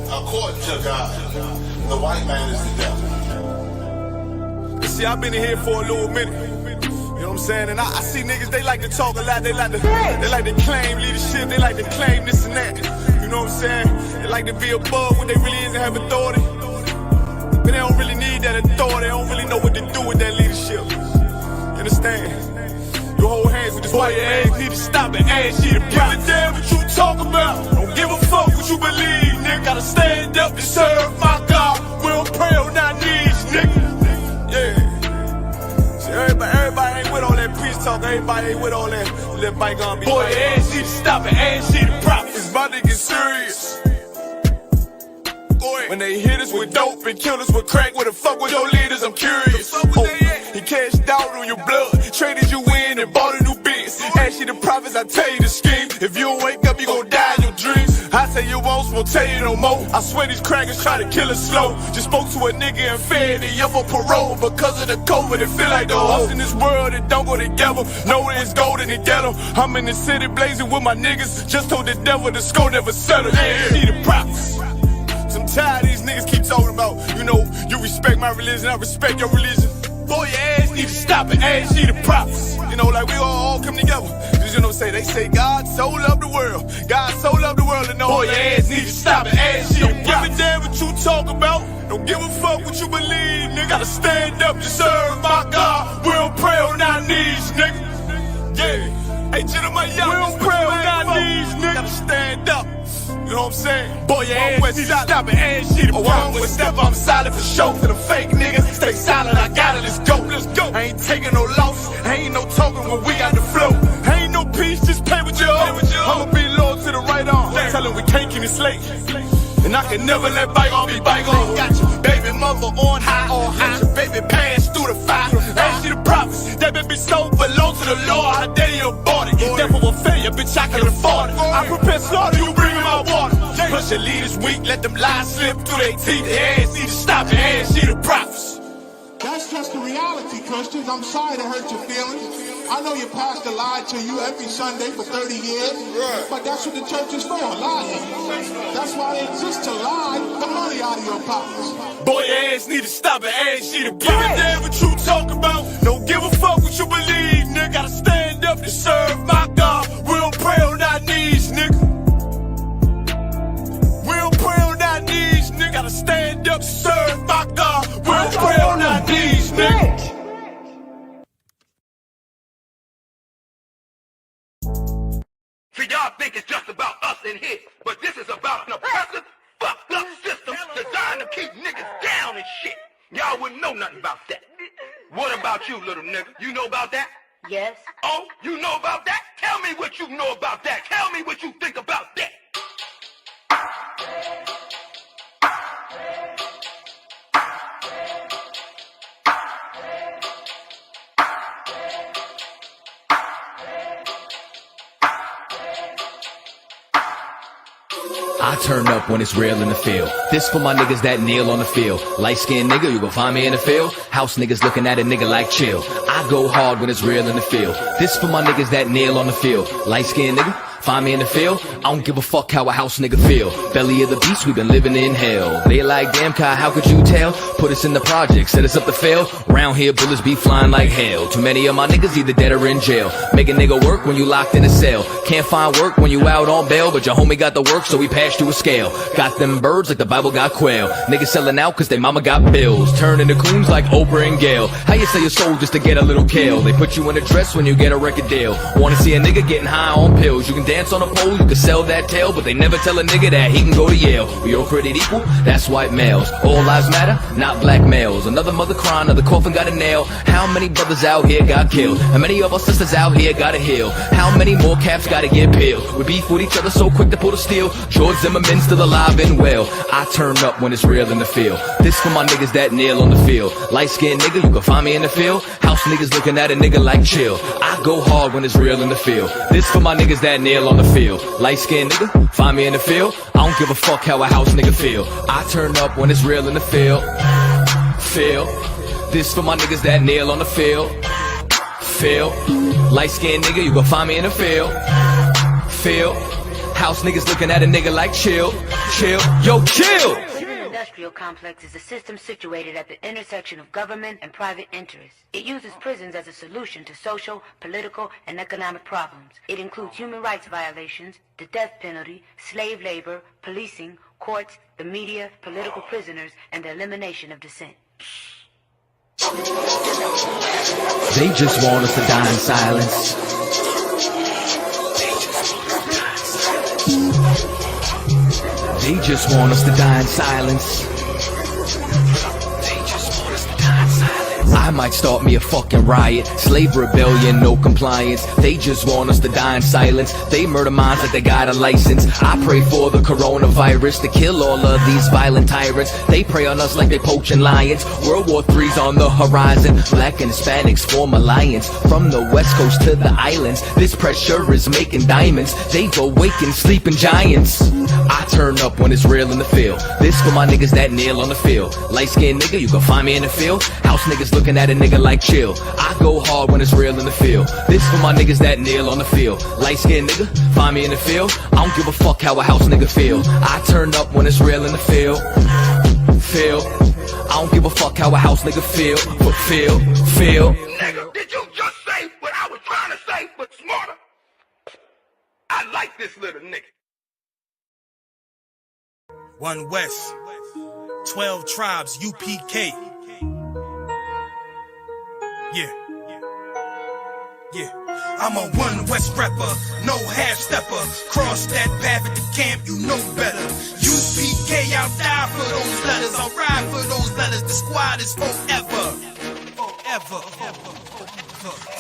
A court to God. The white man is the devil. You see, I've been in here for a little minute. You know what I'm saying? And I see niggas, they like to talk a lot. They like to claim leadership. They like to claim this and that. You know what I'm saying? They like to be above what they really is and have authority. But they don't really need that authority. They don't really know what to do with that leadership. You understand? You hold hands with this white man. Need to stop and ask you to give a damn what you talk about. Don't give a fuck what you believe, nigga. Gotta stand up and serve my God. We don't pray on our knees, nigga. Yeah. See, everybody ain't with all that peace talk. Everybody ain't with all that bygone be. Boy, ask you to stop and ask you to prop. It's about to get serious. When they hit us with dope and kill us with crack, where the fuck with your leaders? I'm curious. He cashed out on your blood, traded you in and bought a new biz. Ask you the prophets, I tell you the scheme. If you don't wake up, you gon' die in your dreams. I say you won't tell you no more. I swear these crackers try to kill us slow. Just spoke to a nigga and fed he up on parole because of the COVID. It feel like the hoes in this world that don't go together. Know it's gold in the ghetto. I'm in the city blazing with my niggas. Just told the devil the score never settle. Yeah, see the props. I'm tired of these niggas keep talking about, you know, you respect my religion, I respect your religion. Boy, your ass need to stop and ask you the props. You know, like we all come together. Cause you know, they say God so loved the world. God so loved the world, and know boy, your ass need to stop and ask you the props. Don't give a damn what you talk about. Don't give a fuck what you believe, nigga. Gotta stand up to serve my God. We don't pray on our knees, nigga. Yeah. Hey, gentlemen, y'all, we don't pray on our knees, nigga. Gotta stand up. You know what I'm saying? Boy, your ass need to stop and ask you to prop. One step, I'm solid for show. To the fake niggas, stay silent, I got it, let's go. Let's go. I ain't taking no loss, ain't no token when we got the flow. Ain't no peace, just play with your own. I'ma be loyal to the right arm. Tell him we can't keep it slate. And I can never let bygone be bygone. Got your baby mother on high. Got your baby pants through the fire. Ask you the prophets, that baby soul belong to the Lord. How dare you abort it? Devil will fail you, bitch, I can afford it. I prepare slaughter, you bring me my water. Plus your leaders weak, let them lies slip through their teeth. Their ass need to stop and ask you the prophets. That's just the reality, Christians. I'm sorry to hurt your feelings. I know your pastor lied to you every Sunday for 30 years, but that's what the church is for, lying. That's why they exist, to lie the money out of your pockets. Boy, your ass need to stop and ask you to give a damn what you talk about. Don't give a fuck what you believe, nigga. Gotta stand up to serve my God. We don't pray on our knees, nigga. We don't pray on our knees, nigga. Gotta stand up to serve my God. We don't pray on our knees, nigga. See, y'all think it's just about us and his, but this is about an oppressive, fucked up system designed to keep niggas down and shit. Y'all wouldn't know nothing about that. What about you, little nigga? You know about that? Yes. Oh, you know about that? Tell me what you know about that. Tell me what you think about that. I turn up when it's real in the field. This for my niggas that kneel on the field. Light-skinned nigga, you gon' find me in the field. House niggas looking at a nigga like chill. I go hard when it's real in the field. This for my niggas that kneel on the field. Light-skinned nigga, find me in the field. I don't give a fuck how a house nigga feel. Belly of the beast, we been living in hell. They like, damn Kai, how could you tell? Put us in the project, set us up to fail. Round here, bullets be flying like hell. Too many of my niggas either dead or in jail. Make a nigga work when you locked in a cell. Can't find work when you out on bail, but your homie got the work, so we passed to a scale. Got them birds like the Bible got quail. Niggas selling out cause they mama got bills. Turning to coons like Oprah and Gail. How you sell your soul just to get a little kale? They put you in a dress when you get a record deal. Wanna see a nigga getting high on pills? You can dance on a pole, you can sell that tail, but they never tell a nigga that he can go to Yale. We all created equal, that's white males. All lives matter, not black males. Another mother crying, another coffin got a nail. How many brothers out here got killed? How many of our sisters out here gotta heal? How many more caps gotta get peeled? We beef with each other so quick to pull the steel. George Zimmerman still alive and well. I turn up when it's real in the field. This for my niggas that kneel on the field. Light-skinned nigga, you can find me in the field. House niggas looking at a nigga like chill. I go hard when it's real in the field. This for my niggas that kneel on the field. Light-skinned nigga, find me in the field. I don't give a fuck how a house nigga feel. I turn up when it's real in the field. Feel. This for my niggas that kneel on the field. Feel. Light-skinned nigga, you gon' find me in the field. Feel. House niggas looking at a nigga like chill, chill, yo, chill. Prison industrial complex is a system situated at the intersection of government and private interests. It uses prisons as a solution to social, political, and economic problems. It includes human rights violations, the death penalty, slave labor, policing, courts, the media, political prisoners, and the elimination of dissent. They just want us to die in silence. They just want us to die in silence. I might start me a fucking riot, slave rebellion, no compliance. They just want us to die in silence. They murder minds like they got a license. I pray for the coronavirus to kill all of these violent tyrants. They prey on us like they poaching lions. World War III's on the horizon. Black and Hispanics form alliance. From the west coast to the islands, this pressure is making diamonds. They go waking sleeping giants. I turn up when it's real in the field. This for my niggas that kneel on the field. Light-skinned nigga, you can find me in the field. House niggas looking at a nigga like chill. I go hard when it's real in the field. This for my niggas that kneel on the field. Light-skinned nigga, find me in the field. I don't give a fuck how a house nigga feel. I turn up when it's real in the field. Feel. I don't give a fuck how a house nigga feel. But feel. Nigga, did you just say what I was trying to say, but smarter? I like this little nigga. One West, 12 tribes, UPK. Yeah. I'm a One West rapper, no half stepper. Cross that path at the camp, you know better. UPK, I'll die for those letters. I'll ride for those letters. The squad is forever.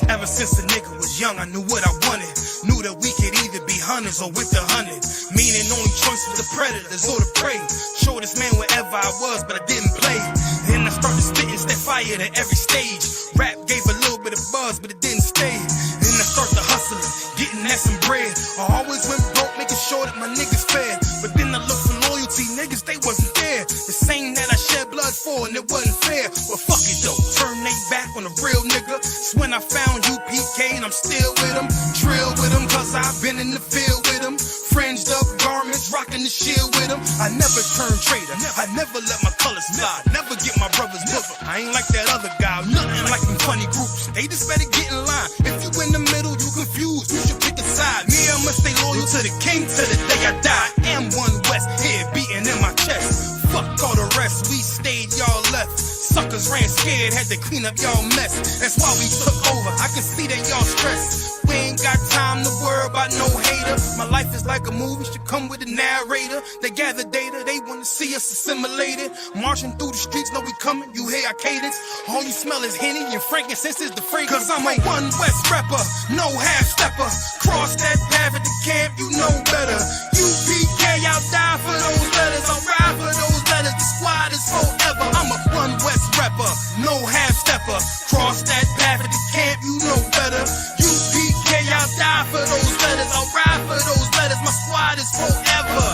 Ever since a nigga was young, I knew what I wanted. Knew that we could either be hunters or with the hunted. Meaning only choice was the predators or the prey. Showed this man wherever I was, but I didn't play. Then I started spitting, set fire to every stage. Rap gave a little bit of buzz, but it didn't stay. Then I started hustling, getting at some bread. I always went broke, making sure that my niggas fed. But then I looked for loyalty, niggas, they wasn't there. The same that I shed blood for, and it wasn't fair. Well, fuck it though, turn they back on a real nigga. It's when I found UPK and I'm still with them. Drill with them, cause I've been in the field with them. Fringed up garments, rocking the shield with them. I never turn traitor, I never let my colors fly. Never get my brother's book. I ain't like that other guy, nothing like them funny groups. They just better get in line. If you in the middle, you confused, you should pick a side. Me, I must stay loyal to the king till the day I die. I am One West, head beating in my chest. Fuck all the rest, we stayed, y'all left. Suckers ran scared, had to clean up y'all mess. That's why we took over, I can see that y'all stressed. We ain't got time to worry about no hater. My life is like a movie, should come with a narrator. They gather data, they wanna see us assimilated. Marching through the streets, know we coming, you hear our cadence. All you smell is Henny and frankincense is the fragrance. Cause I'm a One West rapper, no half stepper. Cross that path at the camp, you know better. UPK, I'll die for those letters, I'll ride for those letters. The squad is forever. I'm a One West rapper, no half stepper. Cross that path at the camp, you know better. UPK, I'll die for those letters, I'll ride for those letters. My squad is forever.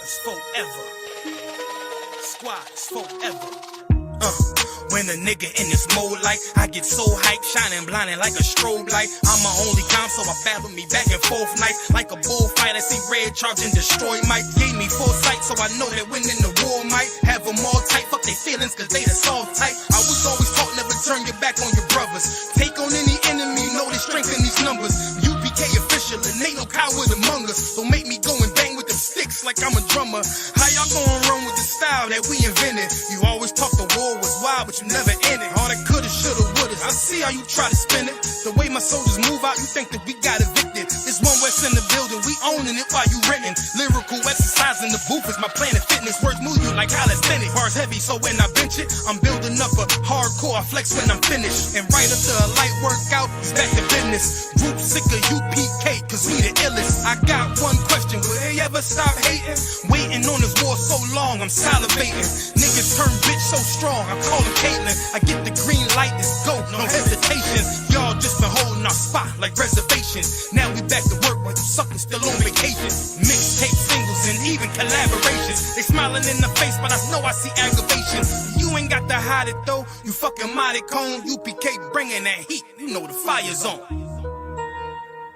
It's forever. Squad is forever. When a nigga in this mode like I get so hyped, shining blinding like a strobe light. I'm my only calm, so I battle me back and forth nights like a bullfight. I see red charge and destroy might. Gave me foresight, so I know that winning the war might have them all tight. Fuck their feelings, cause they the soft type. I was always taught never turn your back on your brothers. Take on any enemy, know the strength in these numbers. UPK official, and ain't no coward among us. So make me go and bang with them sticks like I'm a drummer. How y'all gonna run with the style that we invented? You always talk the war was wild, but you never in it. All that coulda, shoulda, woulda. I see how you try to spin it. The way my soldiers move out, you think that we got evicted. This One West in the building, we owning it while you renting. Lyrical exercise in the booth is my Planet Fitness. Words move you like calisthenics. Bars heavy, so when I bench it, I'm building up a hardcore. I flex when I'm finished. And right after a light workout, it's back to business. Group sick of UPK, cause we the illest. I got one question, will they ever stop hating? Waiting on this war so long, I'm salivating. Niggas turn bitch so strong, I call him Caitlyn. I get the green light, let's go, no hesitation. Y'all just been holding our spot like reservations. Now we back to work, but you suckers still on vacation. Mixtape singles and even collaborations. They smiling in the face, but I know I see aggravation. You ain't got to hide it though, you fucking mighty cone. UPK bringing that heat, you know the fire's on.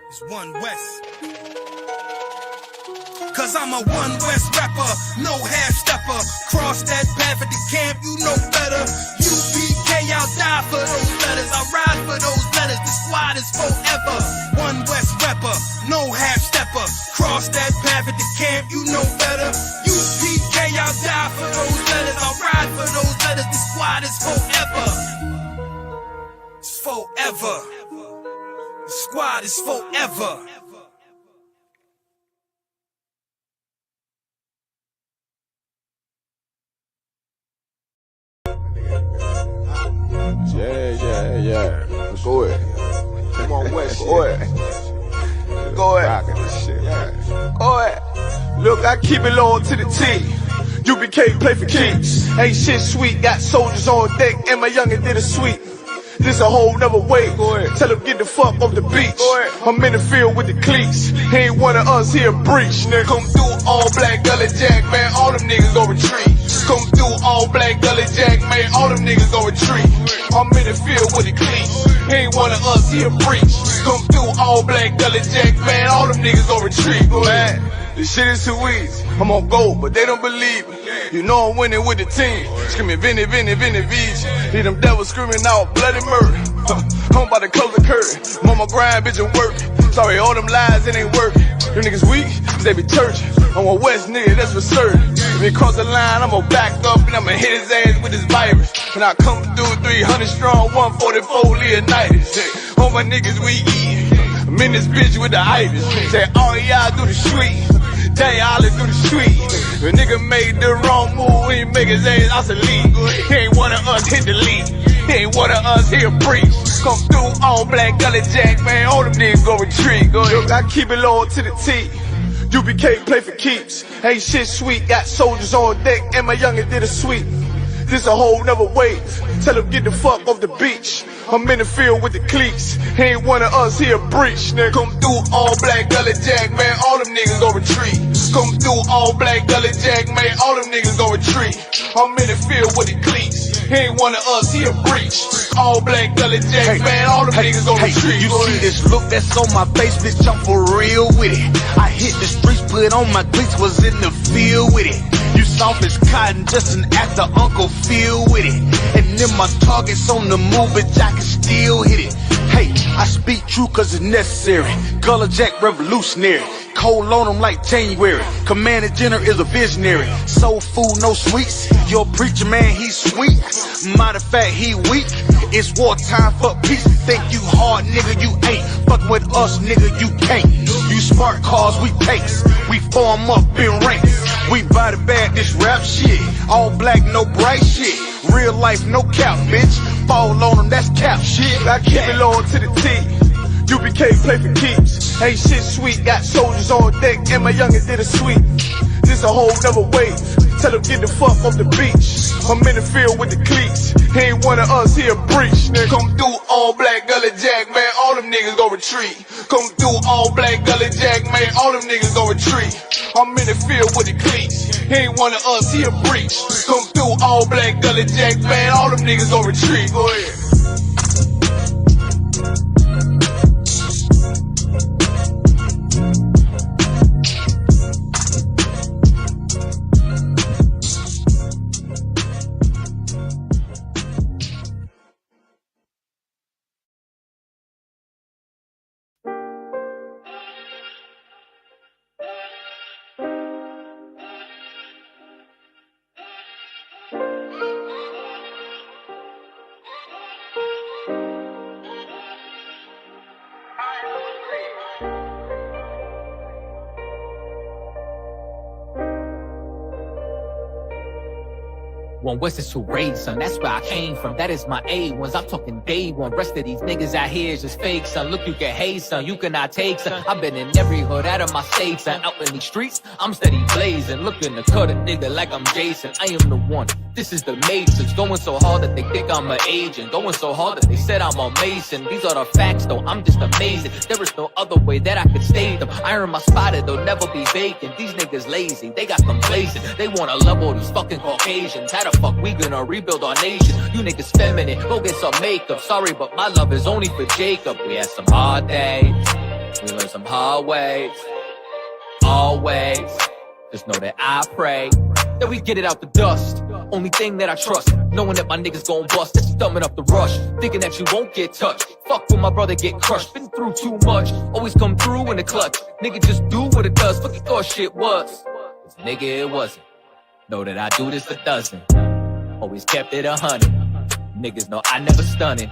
It's One West. Cause I'm a one West rapper, no half stepper. Cross that path at the camp, you know better. UPK, I'll die for those letters. I ride for those letters, the squad is forever. One West rapper, no half stepper. Cross that path at the camp, you know better. UPK, I'll die for those letters. I ride for those letters, the squad is forever. It's forever. The squad is forever. Yeah. Go ahead. Come on, West. Go ahead. Go ahead. Go ahead. Look, I keep it loyal to the T. UBK play for keeps. Ain't shit sweet, got soldiers on deck, and my youngin' did a sweep. This a whole nother way. Tell him get the fuck off the beach. I'm in the field with the cleats. He ain't one of us, he a breach. Nigga, come through all black gully jack, man. All them niggas gon' retreat. Come through all black gully jack, man. All them niggas gon' retreat. I'm in the field with the cleats. He ain't one of us, he a breach. Come through all black gully jack, man. All them niggas gon' retreat. Man, this shit is too easy. I'm on gold, but they don't believe me. You know I'm winning with the team. Screaming Vinny, Vinny, Vinny, Vij. Hear them devils screaming out bloody murder. I'm about to close the curtain. I'm on my grind, bitch, and work. Sorry, all them lies, it ain't working. Them niggas weak, cause they be churching. I'm a West nigga, that's for certain. If he cross the line, I'ma back up and I'ma hit his ass with this virus. And I come through 300 strong, 144 Leonidas. All my niggas we eat. I'm in this bitch with the iris. Say all y'all do the sweet. Day all do the sweet. If a nigga made the wrong move, he make his ass out the league. He ain't one of us, hit the league. He ain't one of us, he a breach. Come through all black gully jack, man. All them niggas go retreat. Go ahead. I keep it loyal to the T. UBK play for keeps. Ain't shit sweet, got soldiers on deck, and my youngin' did a sweep. This a whole nother wave. Tell him get the fuck off the beach. I'm in the field with the cleats. He ain't one of us, he a breach. Nigga, come through all black gully jack, man. All them niggas gon' retreat. Come through all black gully jack, man. All them niggas gon' retreat. I'm in the field with the cleats. He ain't one of us, he a breach. All black gully jack, man. All them niggas gon' retreat. You see this look that's on my face, bitch, I'm for real with it. I hit the streets, put on my cleats, was in the field with it. You soft as cotton, just an actor, Uncle Phil with it. And then my target's on the move, but I can still hit it. Hey, I speak true cause it's necessary. Gullah Jack revolutionary. Cold on them like January. Commander General is a visionary. Soul food, no sweets. Your preacher man, he's sweet. Matter of fact, he weak. It's wartime for peace. Think you hard, nigga, you ain't. Fuck with us, nigga, you can't. You smart cars, we takes. We form up in ranks. We body bag this rap shit. All black, no bright shit. Real life, no cap, bitch. Fall on them, that's cap shit. I keep it loyal to the T. UBK play for keeps. Ain't shit sweet, got soldiers on deck, and my youngin' did a sweep. This a whole nother wave. Tell him get the fuck off the beach. I'm in the field with the cleats. He ain't one of us, he a breach. Nigga, come through all black gully jack, man. All them niggas gon' retreat. Come through all black gully jack, man. All them niggas gon' retreat. I'm in the field with the cleats. He ain't one of us, he a breach. Come through all black gully jack, man. All them niggas gon' retreat. Go ahead. One West is to raise, son, that's where I came from. That is my A1s, I'm talking day one. Rest of these niggas out here is just fake, son. Look, you can hate, son, you cannot take, son. I've been in every hood out of my state, son. Out in these streets, I'm steady blazing. Looking to cut a nigga like I'm Jason. I am the one, this is the matrix. Going so hard that they think I'm an agent. Going so hard that they said I'm a Mason. These are the facts, though, I'm just amazing. There is no other way that I could state them. Iron my spotted, they'll never be vacant. These niggas lazy, they got complacent. They wanna level these fucking Caucasians. How the fuck we gonna rebuild our nation? You niggas feminine, go get some makeup. Sorry, but my love is only for Jacob. We had some hard days, we learned some hard ways. Always Just know that I pray that we get it out the dust. Only thing that I trust, knowing that my niggas gon' bust. That's thumbing up the rush, thinking that you won't get touched. Fuck when my brother get crushed, been through too much. Always come through in the clutch. Nigga just do what it does, fuck you thought shit was. 'Cause nigga it wasn't. Know that I do this a dozen. Always kept it 100. Niggas know I never stunning.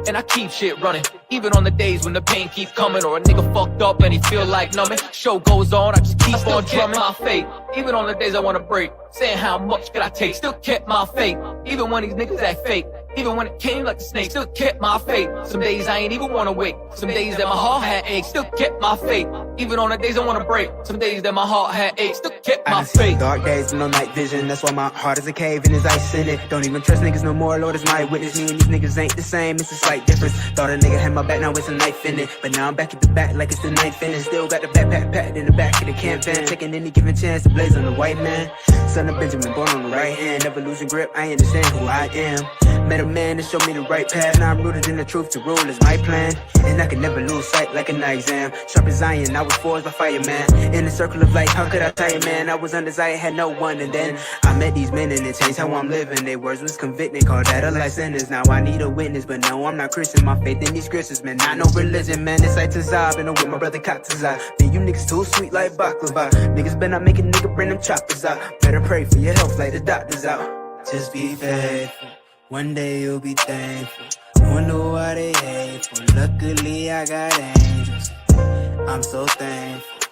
And I keep shit running, even on the days when the pain keep coming, or a nigga fucked up and he feel like numbing. Show goes on, I just keep on drumming my faith. Even on the days I wanna break, saying how much could I take, still kept my faith. Even when these niggas act fake, even when it came like a snake, still kept my faith. Some days I ain't even wanna wake, some days that my heart had aches, still kept my faith. Even on the days I wanna break, some days that my heart had aches, still kept my faith. Dark days with no night vision, that's why my heart is a cave and there's ice in it. Don't even trust niggas no more, Lord is my witness. Me and these niggas ain't the same, it's a slight difference. Thought a nigga had my back, now it's a knife in it. But now I'm back at the back like it's the ninth inning. Still got the backpack packed in the back of the camp van, taking any given chance to blaze on the white man. Son of Benjamin, born on the right hand, never losing grip, I understand who I am. Met a man to show me the right path, now I'm rooted in the truth, to rule is my plan. And I can never lose sight like an eye exam. Sharp as iron, I was forged by fireman. In the circle of life, how could I tell you, man? I was undesired, had no one, and then I met these men and it changed how I'm living. Their words was convicting, called that a life sentence. Now I need a witness, but no, I'm not Christian. My faith in these scriptures, man, not no religion, man. It's like Tazab, and I'm with my brother Katazab. Man, you niggas too sweet like baklava. Niggas better not make a nigga bring them choppers out. Better pray for your health like the doctors out. Just be faithful. One day you'll be thankful. Wonder why they hateful. Luckily I got angels. I'm so thankful.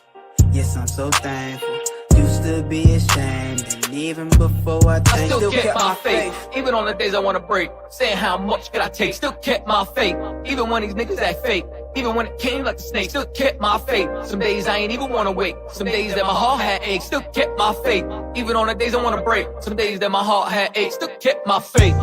Yes, I'm so thankful. Used to be ashamed, and even before I changed, still kept my faith. Even on the days I wanna break, saying how much could I take, still kept my faith. Even when these niggas act fake, even when it came like a snake, still kept my faith. Some days I ain't even wanna wake, some days that my heart had aches, still kept my faith. Even on the days I wanna break, some days that my heart had aches, still kept my faith.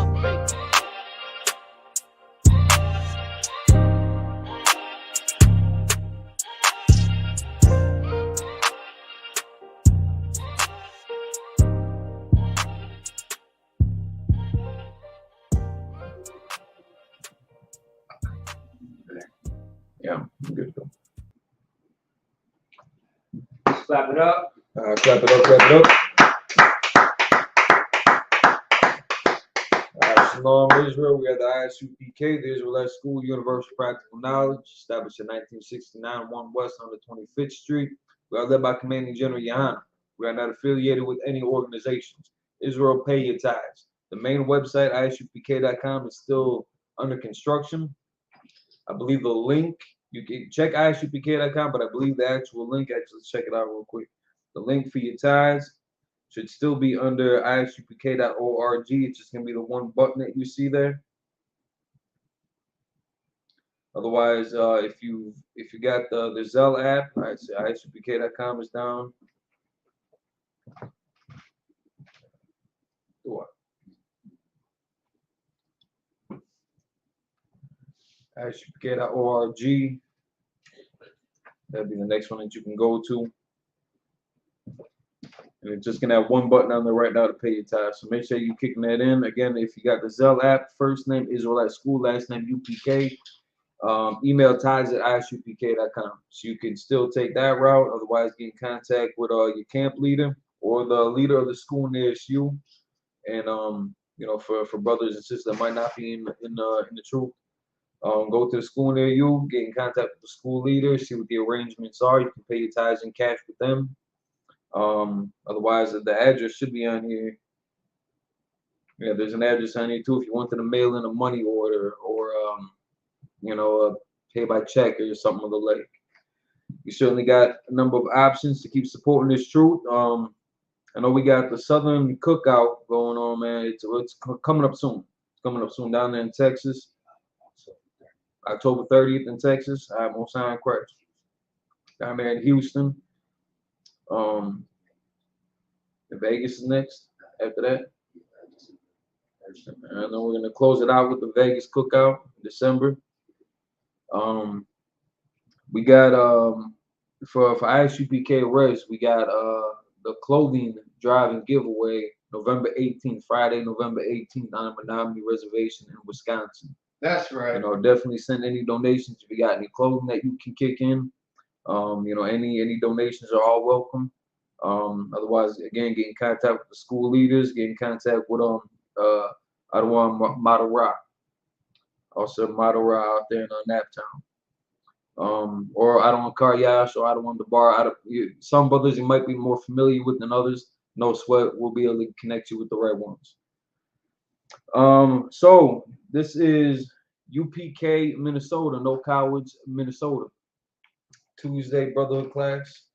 Yeah, good. Clap it up. Clap it up, clap it up. Shalom, Israel. We are the ISUPK, the Israelite School of Universal Practical Knowledge, established in 1969, 1 West on the 25th Street. We are led by Commanding General Yohana. We are not affiliated with any organizations. Israel, pay your tithes. The main website, isupk.com, is still under construction. I believe the link, you can check isupk.com, but I believe the actual link, actually check it out real quick. The link for your tithes should still be under isupk.org. It's just going to be the one button that you see there. Otherwise, if you got the Zelle app, right, so isupk.com is down. What? isupk.org. That'll be the next one that you can go to. And it's just gonna have one button on there right now to pay your tithes. So make sure you're kicking that in. Again, if you got the Zelle app, first name Israelite School, last name UPK. Email tithes@isupk.com. So you can still take that route. Otherwise, get in contact with your camp leader or the leader of the school nearest you. And you know, for brothers and sisters that might not be in the truth, go to the school near you, get in contact with the school leader, see what the arrangements are. You can pay your tithes in cash with them. Otherwise, the address should be on here. Yeah, there's an address on here too if you wanted to mail in a money order or you know, pay by check or something of the like. You certainly got a number of options to keep supporting this truth. I know we got the Southern Cookout going on, man. It's coming up soon. It's coming up soon down there in Texas. October 30th in Texas. I have most sign correct. Down there in Houston. Vegas is next after that. And then we're gonna close it out with the Vegas Cookout in December. We got for ISUPK Res, we got the clothing drive and giveaway November 18th, Friday, November 18th on the Menominee Reservation in Wisconsin. That's right. You know, definitely send any donations if you got any clothing that you can kick in. You know, any donations are all welcome. Otherwise, again, get in contact with the school leaders, get in contact with Adawan Madara, also Madara out there in Naptown. Or Adawan Karyash or Adawan Dabar. Some brothers you might be more familiar with than others. No sweat, we'll be able to connect you with the right ones. So this is UPK, Minnesota, No Cowards, Minnesota. Tuesday Brotherhood class.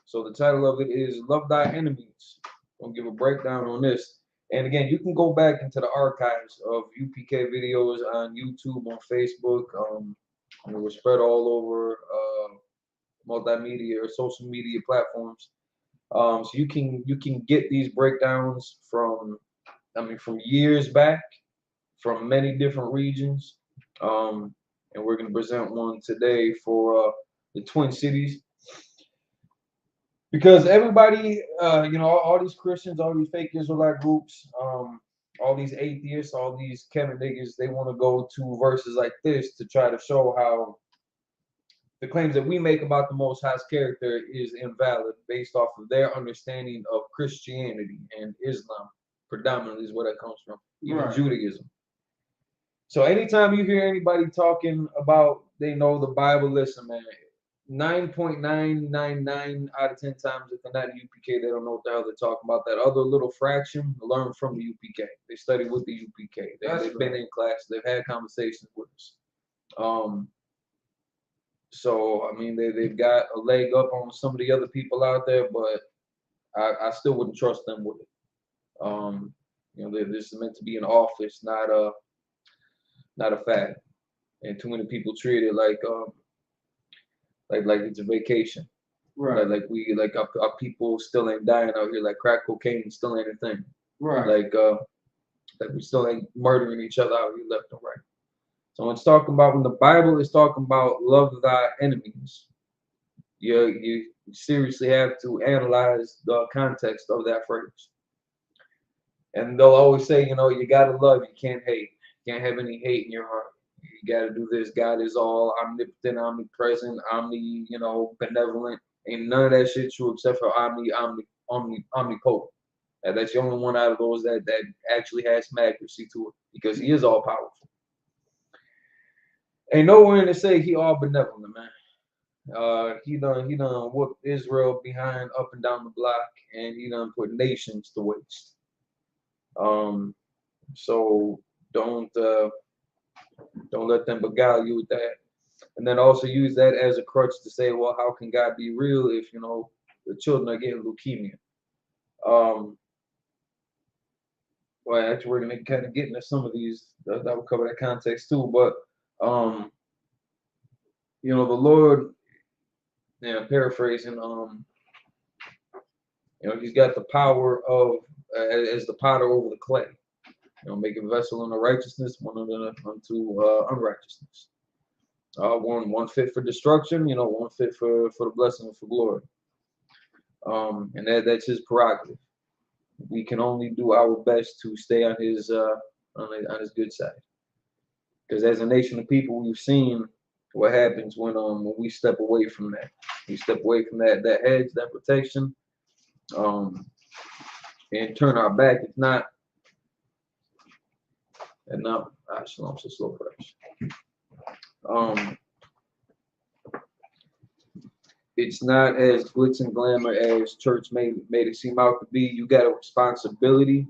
So the title of it is Love Thy Enemies. I'll give a breakdown on this. And again, you can go back into the archives of UPK videos on YouTube, on Facebook. And we're spread all over multimedia or social media platforms. So you can get these breakdowns from years back, from many different regions. And we're going to present one today for the Twin Cities. Because everybody, all these Christians, all these fake Israelite groups, all these atheists, all these Kevin niggas, they want to go to verses like this to try to show how the claims that we make about the Most High's character is invalid based off of their understanding of Christianity and Islam, predominantly is where that comes from, even Judaism. So anytime you hear anybody talking about they know the Bible, listen, man, 9.999 out of 10 times if they're not UPK, they don't know what the hell they're talking about. That other little fraction learn from the UPK. They study with the UPK. They've been in class. They've had conversations with us. So I mean, they've got a leg up on some of the other people out there, but I still wouldn't trust them with it. This is meant to be an office, not a fact. And too many people treat it like it's a vacation. Right. Like our people still ain't dying out here. Like crack cocaine still ain't a thing. Right. Like we still ain't murdering each other out here left and right. So when the Bible is talking about love thy enemies, you seriously have to analyze the context of that phrase. And they'll always say, you gotta love, you can't hate. You can't have any hate in your heart. You gotta do this. God is all omnipotent, omnipresent, benevolent. Ain't none of that shit true except for omnipotent. And that's the only one out of those that actually has some accuracy to it, because he is all powerful. Ain't nowhere to say he all benevolent, man. He done whooped Israel behind up and down the block, and he done put nations to waste. So don't let them beguile you with that. And then also use that as a crutch to say, well, how can God be real if the children are getting leukemia? Well, actually, we're gonna kind of get into some of these that will cover that context too. But the Lord, paraphrasing, he's got the power of as the potter over the clay. Make a vessel unto righteousness, one unto unrighteousness. One fit for destruction, one fit for the blessing and for glory. And that's his prerogative. We can only do our best to stay on his good side. Because as a nation of people, we've seen what happens when we step away from that. We step away from that hedge, that protection, and turn our back. It's not. And now, shalom, so slow price. It's not as glitz and glamour as church made it seem out to be. You got a responsibility.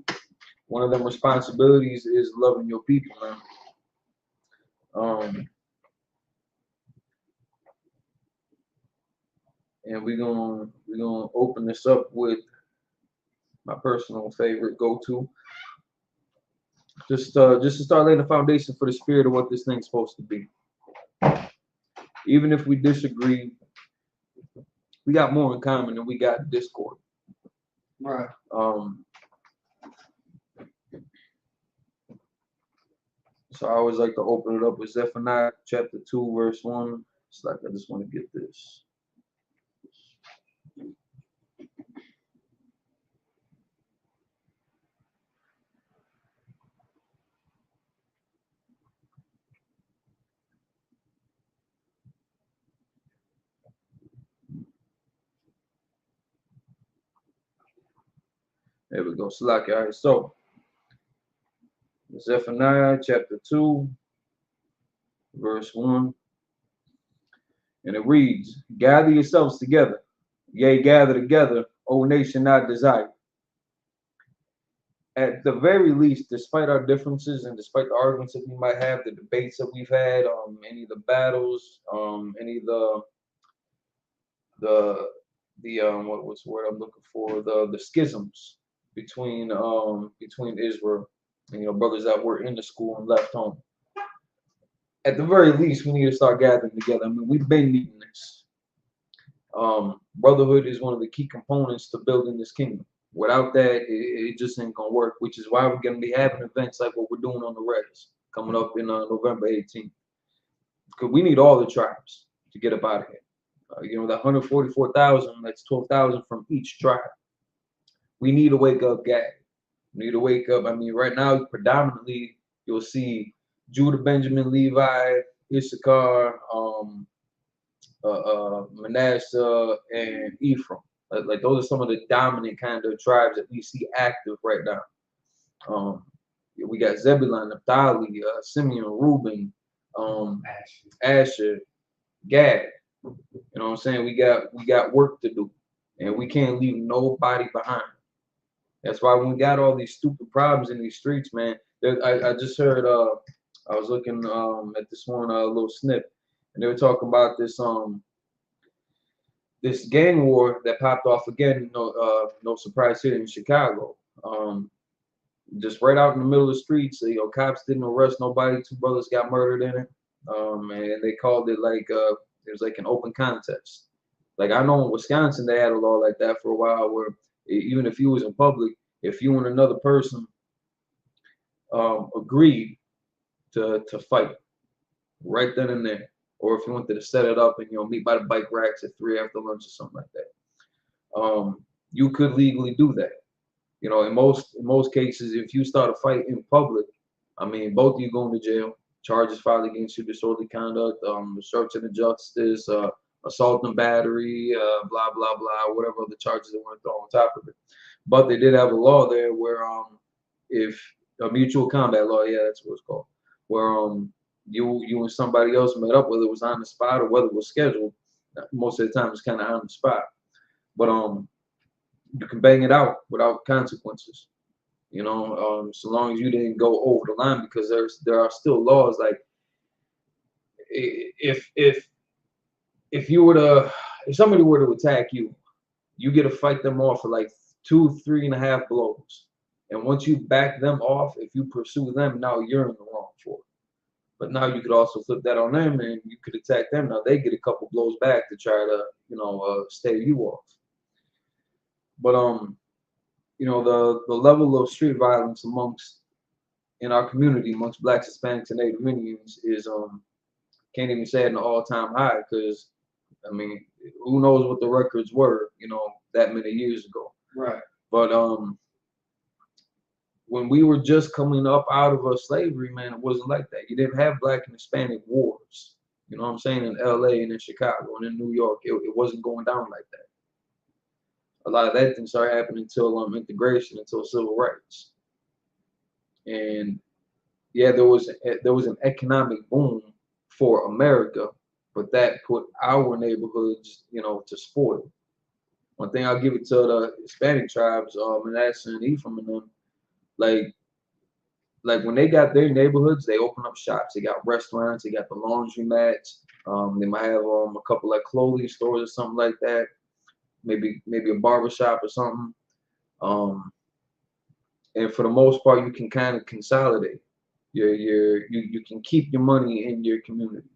One of them responsibilities is loving your people, man. And we're gonna open this up with my personal favorite go-to. Just to start laying the foundation for the spirit of what this thing's supposed to be. Even if we disagree, we got more in common than we got discord. Right. So I always like to open it up with Zephaniah chapter 2, verse 1. It's like I just want to get this. There we go. Salaki. All right. So Zephaniah chapter 2, verse 1. And it reads, gather yourselves together, yea, gather together, O nation not desired. At the very least, despite our differences and despite the arguments that we might have, the debates that we've had, any of the battles, any of what's the word I'm looking for, the schisms between Israel and brothers that were in the school and left home. At the very least, we need to start gathering together. I mean, we've been needing this. Brotherhood is one of the key components to building this kingdom. Without that, it just ain't gonna work, which is why we're gonna be having events like what we're doing on the Res coming up in November 18th. Because we need all the tribes to get up out of here. That 144,000, that's 12,000 from each tribe. We need to wake up, Gad. We need to wake up. I mean, right now, predominantly, you'll see Judah, Benjamin, Levi, Issachar, Manasseh, and Ephraim. Like those are some of the dominant kind of tribes that we see active right now. We got Zebulun, Naphtali, Simeon, Reuben, Asher, Gad. You know what I'm saying? We got work to do, and we can't leave nobody behind. That's why when we got all these stupid problems in these streets, man. I just heard. I was looking at this one little snip, and they were talking about this gang war that popped off again. No surprise here in Chicago. Just right out in the middle of the streets. Cops didn't arrest nobody. 2 brothers got murdered in it. And they called it like it was like an open contest. Like I know in Wisconsin they had a law like that for a while, where even if you was in public, if you and another person agreed to fight right then and there, or if you wanted to set it up and meet by the bike racks at 3 after lunch or something like that, you could legally do that. In most cases, if you start a fight in public, I mean, both of you going to jail. Charges filed against you, disorderly conduct, obstruction of justice, assault and battery, blah blah blah, whatever other charges they want to throw on top of it. But they did have a law there where if a mutual combat law, yeah, that's what it's called, where you and somebody else met up, whether it was on the spot or whether it was scheduled. Most of the time, it's kind of on the spot, but you can bang it out without consequences. So long as you didn't go over the line, because there are still laws like if somebody were to attack you, you get to fight them off for like 2, 3.5 blows, and once you back them off, if you pursue them, now you're in the wrong for it. But now you could also flip that on them, and you could attack them. Now they get a couple blows back to try to stave you off. But the level of street violence in our community amongst Blacks, Hispanics, and Native Indians is can't even say it an all-time high, because I mean, who knows what the records were that many years ago. Right. But when we were just coming up out of slavery, man, it wasn't like that. You didn't have Black and Hispanic wars. You know what I'm saying? In LA and in Chicago and in New York, it wasn't going down like that. A lot of that didn't start happening until integration, until civil rights. And yeah, there was an economic boom for America, but that put our neighborhoods, to spoil. One thing I'll give it to the Hispanic tribes, Manasseh and Ephraim and them, like when they got their neighborhoods, they open up shops. They got restaurants. They got the laundromats. They might have a couple like clothing stores or something like that. Maybe a barber shop or something. And for the most part, you can kind of consolidate. You can keep your money in your community,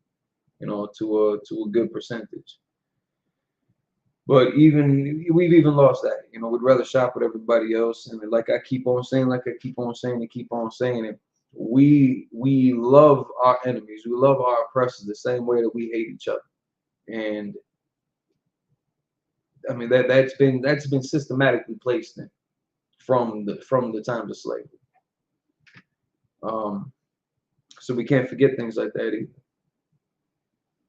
to a good percentage. But we've even lost that. We'd rather shop with everybody else. And like I keep on saying it, we love our enemies. We love our oppressors the same way that we hate each other. And I mean that's been systematically placed in from the times of slavery. So we can't forget things like that either.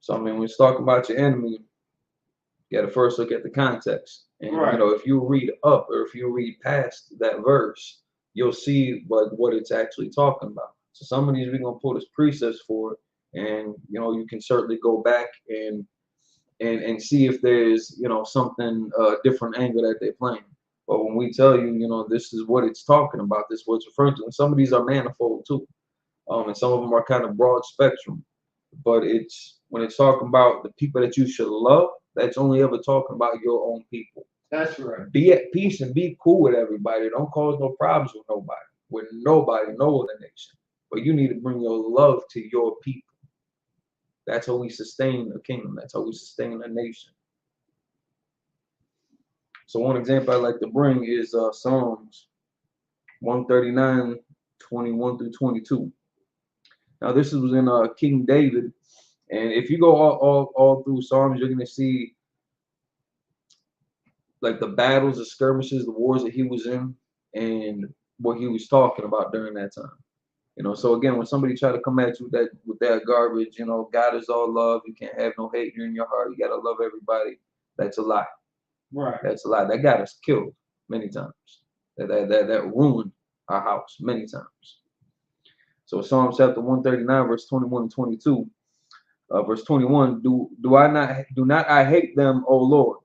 So I mean, when you talk about your enemy, You got to first look at the context. And Right. you know, if you read up or if you read past that verse, you'll see what it's actually talking about. So some of these we're gonna put as precepts for, and you know, you can certainly go back and see if there's, you know, something different angle that they're playing. But when we tell you, you know, this is what it's talking about, this is what it's referring to, and some of these are manifold too, and some of them are kind of broad spectrum. But it's when it's talking about the people that you should love, that's only ever talking about your own people. That's right. Be at peace and be cool with everybody. Don't cause no problems with nobody, no other nation. But you need to bring your love to your people. That's how we sustain a kingdom. That's how we sustain a nation. So one example I like to bring is Psalms 139, 21 through 22. Now this was in King David, and if you go all through Psalms, you're gonna see like the battles, the skirmishes, the wars that he was in, and what he was talking about during that time. You know, so again, when somebody try to come at you with that garbage, you know, God is all love, you can't have no hate in your heart, you gotta love everybody, that's a lie. Right. That's a lie. That got us killed many times. That ruined our house many times. So Psalms chapter 139, verse 21 and 22. Verse 21, do not I hate them, O Lord,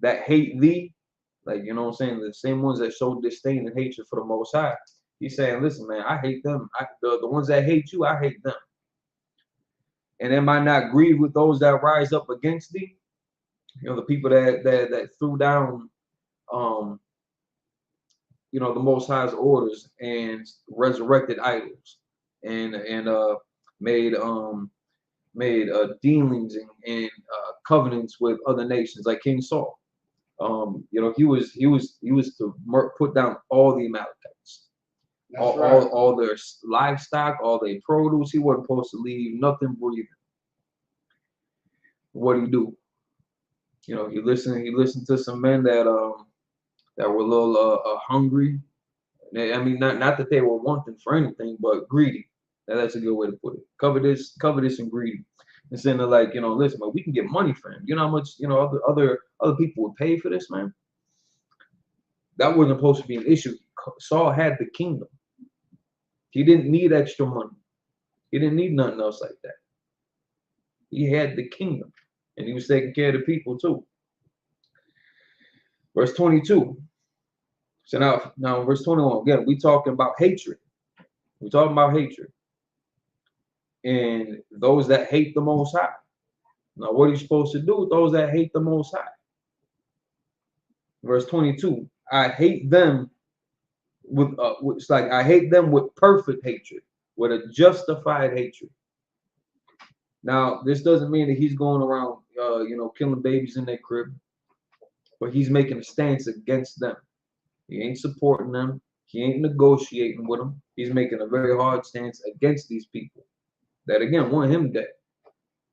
that hate thee? Like, you know what I'm saying? The same ones that show disdain and hatred for the Most High. He's saying, listen, man, I hate them. The ones that hate you, I hate them. And am I not grieved with those that rise up against thee? You know, the people that threw down, you know, the Most High's orders and resurrected idols, and made dealings and covenants with other nations, like King Saul. You know, he was to put down all the Amalekites, all their livestock, all their produce. He wasn't supposed to leave nothing breathing. What did he do? You know, he listened to some men that were a little hungry. I mean, not that they were wanting for anything, but greedy. That's a good way to put it. Covetous and greedy. Instead of like, you know, listen, man, we can get money for him. You know how much, you know, other people would pay for this, man? That wasn't supposed to be an issue. Saul had the kingdom. He didn't need extra money. He didn't need nothing else like that. He had the kingdom, and he was taking care of the people too. Verse 22. So now verse 21, again, we talking about hatred. We're talking about hatred. And those that hate the Most High. Now, what are you supposed to do with those that hate the Most High? Verse 22, I hate them it's like I hate them with perfect hatred, with a justified hatred. Now, this doesn't mean that he's going around, you know, killing babies in their crib, but he's making a stance against them. He ain't supporting them. He ain't negotiating with them. He's making a very hard stance against these people that, again, want him dead.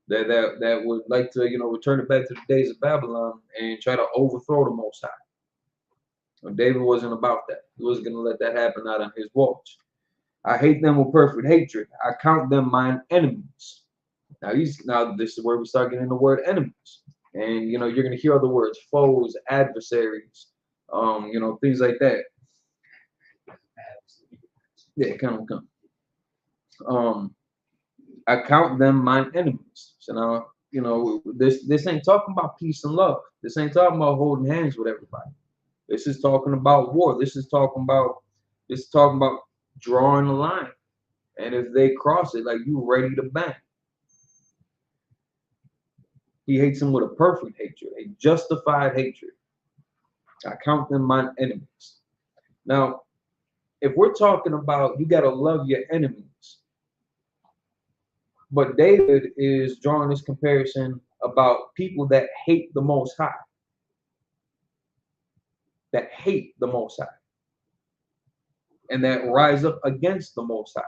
That would like to, you know, return it back to the days of Babylon and try to overthrow the Most High. Well, David wasn't about that. He wasn't going to let that happen out on his watch. I hate them with perfect hatred. I count them mine enemies. Now this is where we start getting the word enemies. And, you know, you're going to hear other words, foes, adversaries, you know, things like that. Yeah, come. I count them mine enemies. So now, you know, this ain't talking about peace and love. This ain't talking about holding hands with everybody. This is talking about war. This is talking about drawing a line. And if they cross it, like, you ready to bang. He hates them with a perfect hatred, a justified hatred. I count them mine enemies. Now, if we're talking about you got to love your enemies, but David is drawing this comparison about people that hate the Most High. That hate the Most High. And that rise up against the Most High.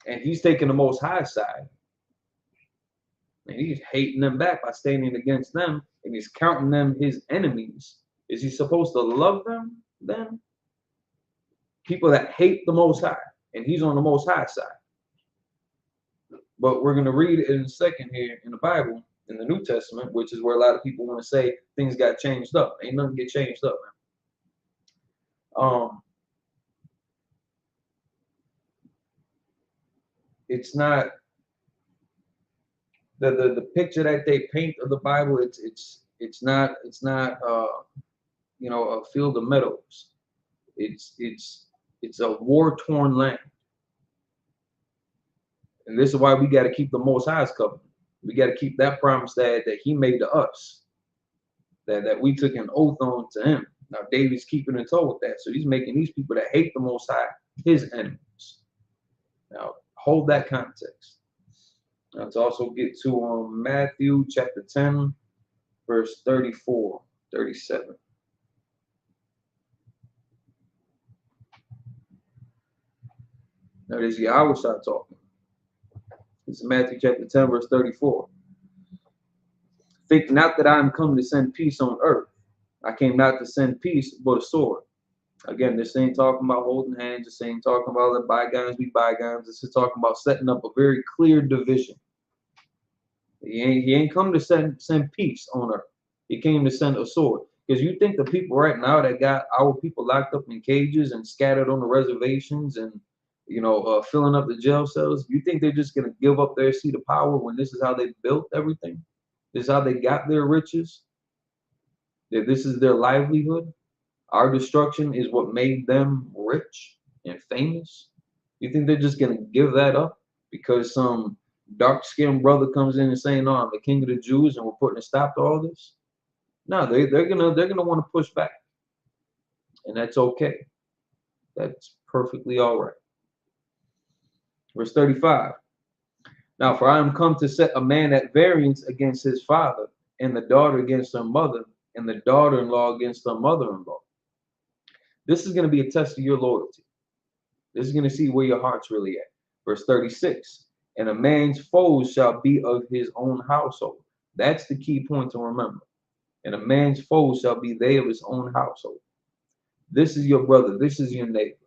And he's taking the Most High side. And he's hating them back by standing against them. And he's counting them his enemies. Is he supposed to love them then? People that hate the Most High. And he's on the Most High side. But we're going to read it in a second here in the Bible, in the New Testament, which is where a lot of people want to say things got changed up. Ain't nothing get changed up, man. It's not the picture that they paint of the Bible. It's not you know, a field of meadows. It's a war-torn land. And this is why we got to keep the Most High's covenant. We got to keep that promise that he made to us, that we took an oath on to him. Now David's keeping in tow with that. So he's making these people that hate the Most High his enemies. Now hold that context. Now let's also get to Matthew chapter 10, verse 34, 37. Now this is Yahweh talking. This is Matthew chapter 10, verse 34. Think not that I am come to send peace on earth. I came not to send peace, but a sword. Again, this ain't talking about holding hands. This ain't talking about let bygones be bygones. This is talking about setting up a very clear division. He ain't come to send peace on earth. He came to send a sword. Because you think the people right now that got our people locked up in cages and scattered on the reservations and, you know, filling up the jail cells, you think they're just going to give up their seat of power when this is how they built everything? This is how they got their riches? That this is their livelihood? Our destruction is what made them rich and famous? You think they're just going to give that up because some dark-skinned brother comes in and saying, no, I'm the king of the Jews and we're putting a stop to all this? No, they're gonna want to push back. And that's okay. That's perfectly all right. Verse 35. Now, for I am come to set a man at variance against his father, and the daughter against her mother, and the daughter-in-law against her mother-in-law. This is going to be a test of your loyalty. This is going to see where your heart's really at. Verse 36. And a man's foes shall be of his own household. That's the key point to remember. And a man's foes shall be they of his own household. This is your brother. This is your neighbor.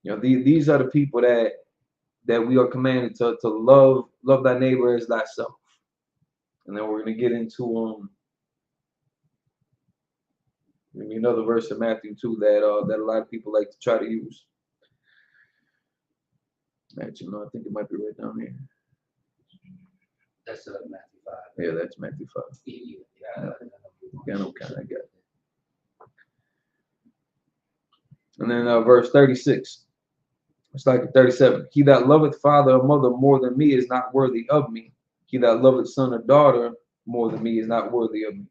You know, these are the people that we are commanded to love thy neighbor as thyself. And then we're going to get into another verse in Matthew 2 that a lot of people like to try to use. Actually, no, I think it might be right down here. That's Matthew 5. Yeah, that's Matthew 5. Yeah. I know, kind of got it. And then verse 36. It's like 37. He that loveth father or mother more than me is not worthy of me. He that loveth son or daughter more than me is not worthy of me.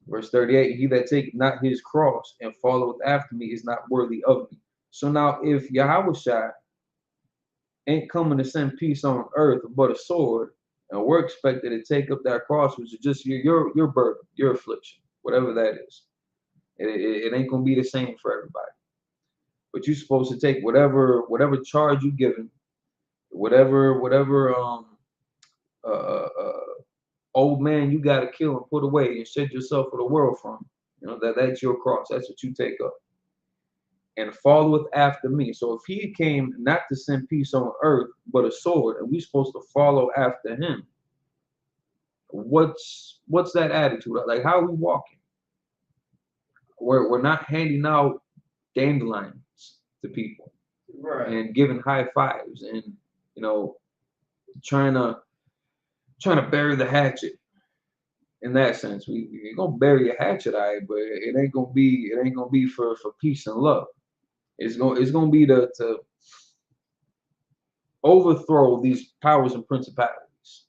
Verse 38. He that taketh not his cross and followeth after me is not worthy of me. So now if Yahweh ain't coming to send peace on earth but a sword, and we're expected to take up that cross, which is just your burden, your affliction, whatever that is. It ain't gonna be the same for everybody. But you're supposed to take whatever charge you given, whatever old man you gotta kill and put away and shed yourself for the world from. You know, that's your cross. That's what you take up. And followeth after me. So if he came not to send peace on earth, but a sword, and we're supposed to follow after him, what's that attitude? Like, how are we walking? We're not handing out dandelions to people, right, and giving high fives and, you know, trying to bury the hatchet. In that sense, you're gonna bury your hatchet, all right, but it ain't gonna be for peace and love. It's gonna be to overthrow these powers and principalities.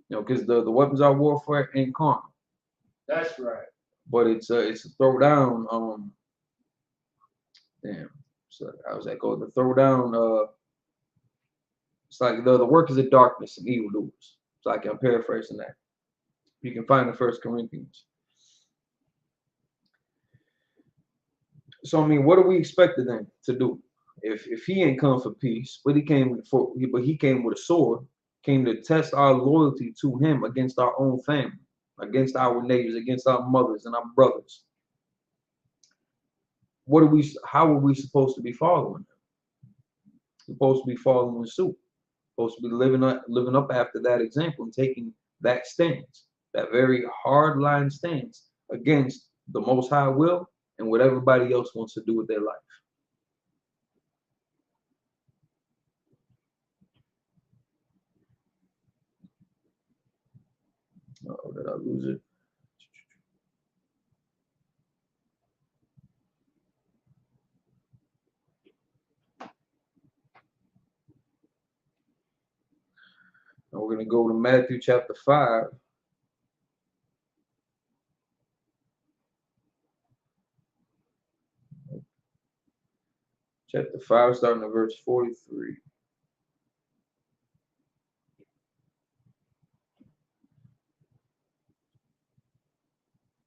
You know, because the weapons of warfare ain't carnal. That's right. But it's a throw down. Damn. So how's that go? The throw down. It's like the workers of darkness and evildoers. It's like I'm paraphrasing that. You can find in 1 Corinthians. So I mean, what are we expected then to do? If he ain't come for peace, but he came with a sword, came to test our loyalty to him against our own family, against our neighbors, against our mothers and our brothers. How are we supposed to be following him? You're supposed to be following suit. Supposed to be living up after that example and taking that stance, that very hard line stance against the Most High will and what everybody else wants to do with their life. Oh, did I lose it? Now we're going to go to Matthew chapter 5. Chapter 5, starting at verse 43.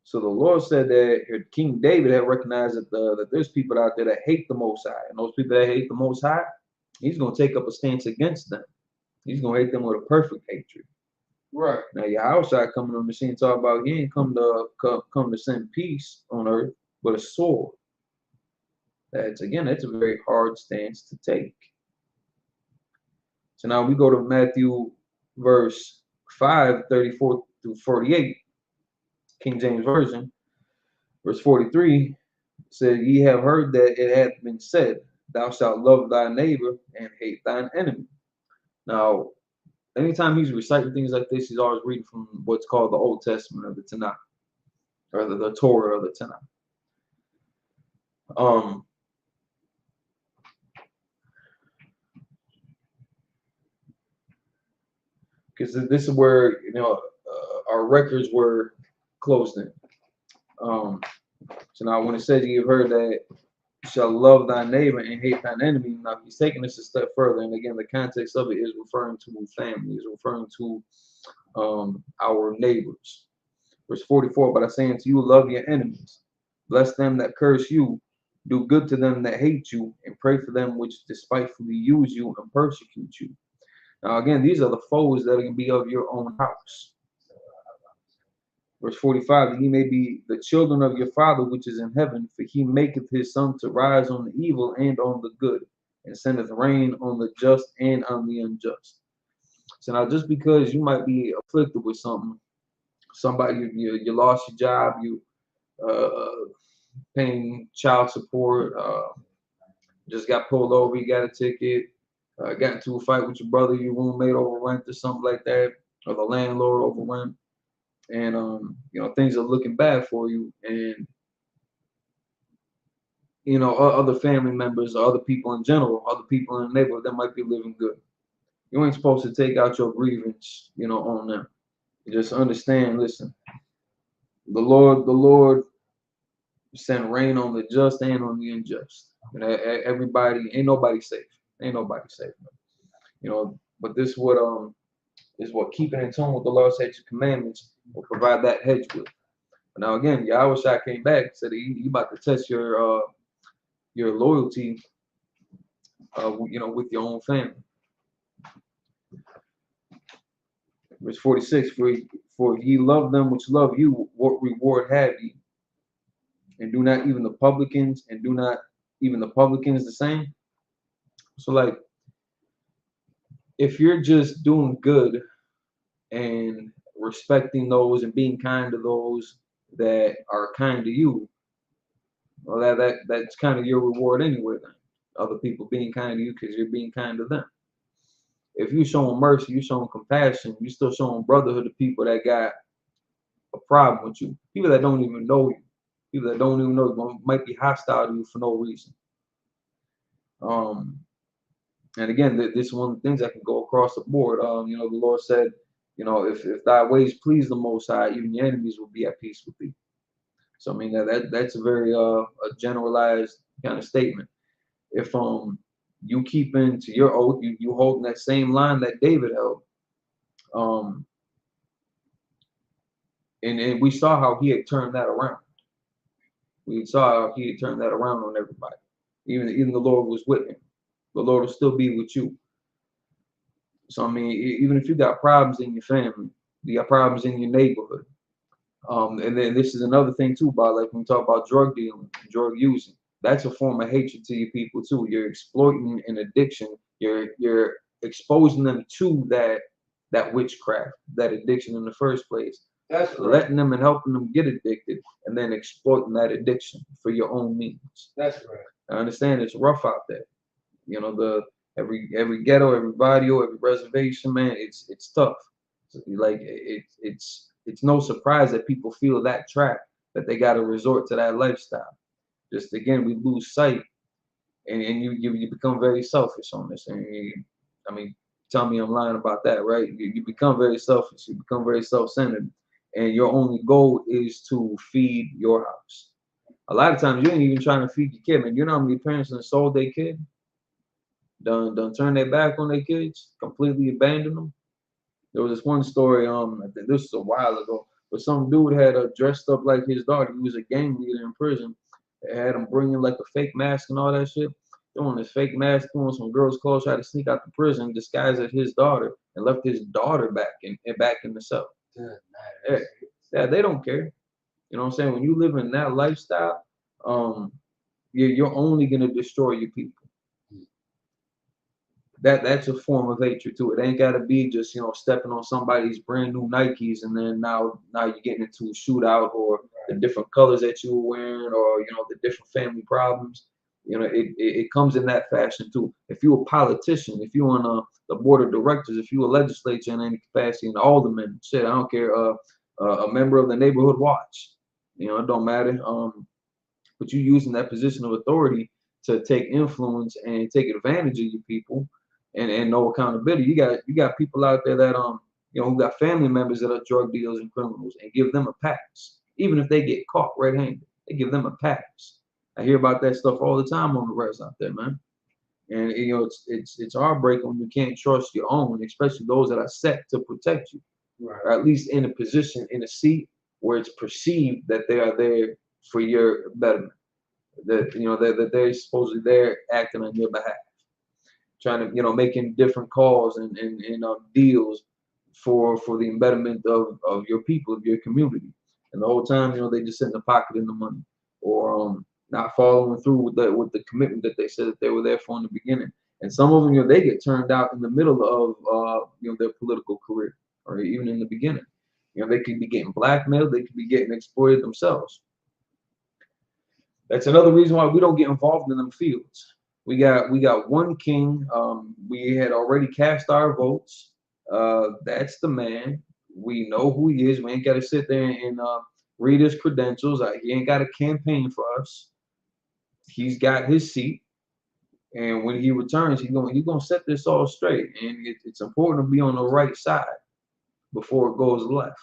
So the Lord said that King David had recognized that there's people out there that hate the Most High. And those people that hate the Most High, he's going to take up a stance against them. He's going to hate them with a perfect hatred. Right. Now, Yahushua coming on the scene talk about he ain't come to send peace on earth, but a sword. That's a very hard stance to take. So now we go to Matthew verse 5, 34 through 48, King James Version. Verse 43 said, Ye have heard that it hath been said, Thou shalt love thy neighbor and hate thine enemy. Now, anytime he's reciting things like this, he's always reading from what's called the Old Testament of the Tanakh, or the Torah of the Tanakh. Because this is where our records were closed in. So now when it says you've heard that you shall love thy neighbor and hate thine enemy, now he's taking this a step further. And again, the context of it is referring to family, is referring to our neighbors. Verse 44, but I say unto you, love your enemies, bless them that curse you, do good to them that hate you, and pray for them which despitefully use you and persecute you. Now again, these are the foes that can be of your own house. Verse 45, that ye may be the children of your Father which is in heaven, for he maketh his sun to rise on the evil and on the good, and sendeth rain on the just and on the unjust. So now just because you might be afflicted with something, you lost your job, you paying child support, just got pulled over, you got a ticket, got into a fight with your brother, your roommate over rent or something like that, or the landlord over rent, and things are looking bad for you, and other family members or other people in general, other people in the neighborhood that might be living good. You ain't supposed to take out your grievance, on them. You just understand, listen, the Lord send rain on the just and on the unjust. Everybody, ain't nobody safe. Ain't nobody safe. But this is what keeping in tune with the Lord's hedge of commandments will provide that hedge with. But now again, Yahushua came back, said he about to test your loyalty, with your own family. Verse 46, for ye love them which love you, what reward have ye? And do not even the publicans the same? So like, if you're just doing good and respecting those and being kind to those that are kind to you, well, that's kind of your reward anyway then. Other people being kind to you because you're being kind to them. If you're showing mercy, you're showing compassion, you're still showing brotherhood to people that got a problem with you. People that don't even know you. People that don't even know you might be hostile to you for no reason. And again, this is one of the things that can go across the board. The Lord said, if thy ways please the Most High, even your enemies will be at peace with thee. So I mean that's a very a generalized kind of statement. If you keep into your oath, you holding that same line that David held. And we saw how he had turned that around. We saw how he had turned that around on everybody. Even the Lord was with him. The Lord will still be with you. So I mean, even if you got problems in your family, you got problems in your neighborhood. And then this is another thing too, about like when we talk about drug dealing, drug using. That's a form of hatred to your people too. You're exploiting an addiction you're exposing them to that witchcraft, that addiction in the first place. That's right. Letting them and helping them get addicted, and then exploiting that addiction for your own means. That's right. I understand it's rough out there. You know, every ghetto, every barrio, every reservation, man, it's tough. So, like it's no surprise that people feel that trap, that they got to resort to that lifestyle. Just again, we lose sight, and you become very selfish on this. And I mean, tell me I'm lying about that, right? You become very selfish. You become very self-centered, and your only goal is to feed your house. A lot of times you ain't even trying to feed your kid, man. You know how many parents done sold their kid, done turned their back on their kids, completely abandoned them. There was this one story, I think this was a while ago, but some dude had dressed up like his daughter. He was a gang leader in prison. They had him bringing like a fake mask and all that shit. Throwing this fake mask, throwing some girls' clothes, tried to sneak out the prison, disguised as his daughter, and left his daughter back in the cell. Yeah, they don't care. You know what I'm saying? When you live in that lifestyle, you're only gonna destroy your people. That's a form of hatred too. It ain't gotta be just, you know, stepping on somebody's brand new Nikes and then now you're getting into a shootout, or the different colors that you were wearing, or you know, the different family problems. You know, it comes in that fashion too. If you're a politician, if you're on the board of directors, if you're a legislature in any capacity, an alderman, shit, I don't care, a member of the neighborhood watch, you know, it don't matter. But you using that position of authority to take influence and take advantage of your people, and no accountability. You got people out there that you know, who got family members that are drug dealers and criminals, and give them a pass. Even if they get caught red-handed, they give them a pass. I hear about that stuff all the time on the res out there, man. And you know, it's heartbreaking when you can't trust your own, especially those that are set to protect you, Right. or at least in a position, in a seat where it's perceived that they are there for your betterment. That you know that they're supposedly there acting on your behalf, trying to, you know, making different calls and deals for the betterment of your people, of your community. And the whole time, you know, they just sit in the pocket in the money, or not following through with the commitment that they said that they were there for in the beginning. And some of them, you know, they get turned out in the middle of you know, their political career, or even in the beginning. You know, they could be getting blackmailed, they could be getting exploited themselves. That's another reason why we don't get involved in them fields. We got one king. We had already cast our votes. That's the man. We know who he is. We ain't got to sit there and read his credentials. He ain't got a campaign for us. He's got his seat, and when he returns, he's gonna set this all straight. And it's important to be on the right side before it goes left.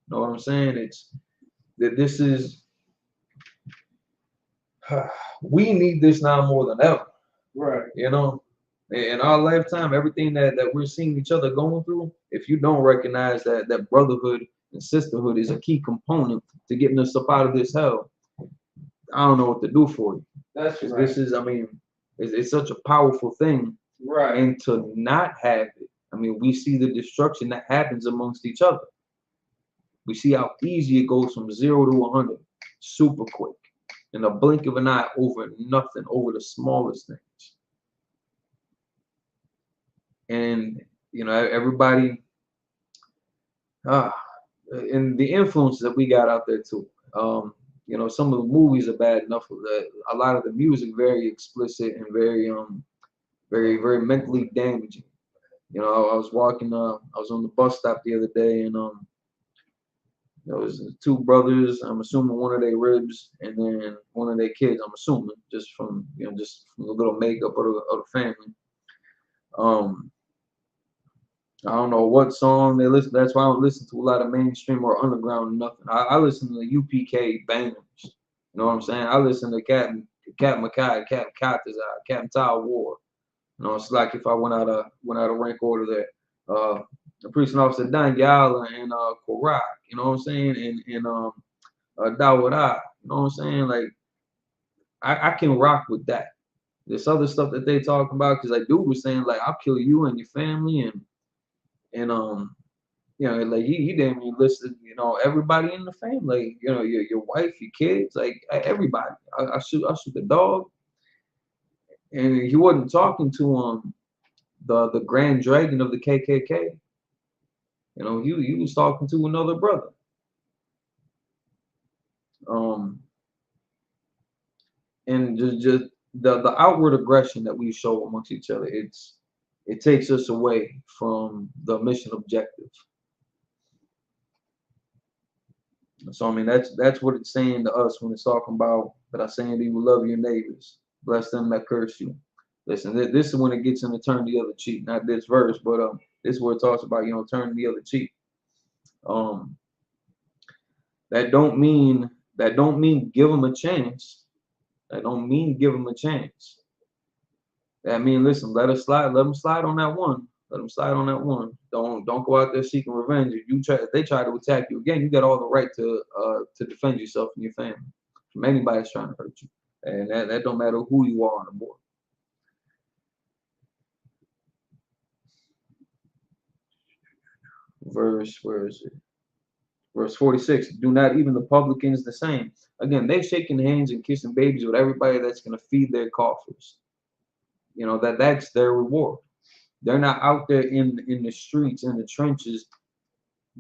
You know what I'm saying? It's that this is. We need this now more than ever. Right. You know, in our lifetime, everything that we're seeing each other going through, if you don't recognize that brotherhood and sisterhood is a key component to getting us up out of this hell, I don't know what to do for you. That's right. This is, I mean, it's such a powerful thing. Right. And to not have it, I mean, we see the destruction that happens amongst each other. We see how easy it goes from 0 to 100, super quick, in a blink of an eye, over nothing, over the smallest things. And you know, everybody, and the influences that we got out there too. You know, some of the movies are bad enough. A lot of the music very explicit and very mentally damaging. You know, I was walking, I was on the bus stop the other day, and there was two brothers. I'm assuming one of their ribs, and then one of their kids. I'm assuming just from, you know, just from the little makeup of the family. I don't know what song they listen. That's why I don't listen to a lot of mainstream or underground or nothing. I listen to the UPK bangers. You know what I'm saying? I listen to Captain Mackay, Captain Katazai, Captain Tower War. You know, it's like if I went out of rank order there. The Priest and Officer Dan Yala and Korak. You know what I'm saying? And Dawada. You know what I'm saying? Like I can rock with that. This other stuff that they talk about, because like dude was saying, like, I'll kill you and your family, and you know, like he damn near listed, you know, everybody in the family, you know, your wife, your kids, like everybody. I shoot the dog. And he wasn't talking to the Grand Dragon of the KKK. You know, he was talking to another brother. And just the outward aggression that we show amongst each other, it takes us away from the mission objective. So I mean that's what it's saying to us when it's talking about that I'm saying that you will love your neighbors, bless them that curse you. Listen, this is when it gets into turn the other cheek, not this verse, but this is where it talks about, you know, turn the other cheek. That don't mean give them a chance. That don't mean give them a chance. That mean, listen, let them slide on that one. Let them slide on that one. Don't go out there seeking revenge. If they try to attack you again, you got all the right to defend yourself and your family from anybody that's trying to hurt you. And that don't matter who you are on the board. Where is it? Verse 46. Do not even the publicans the same. Again, they shaking hands and kissing babies with everybody that's gonna feed their coffers. You know, that's their reward. They're not out there in the streets, in the trenches,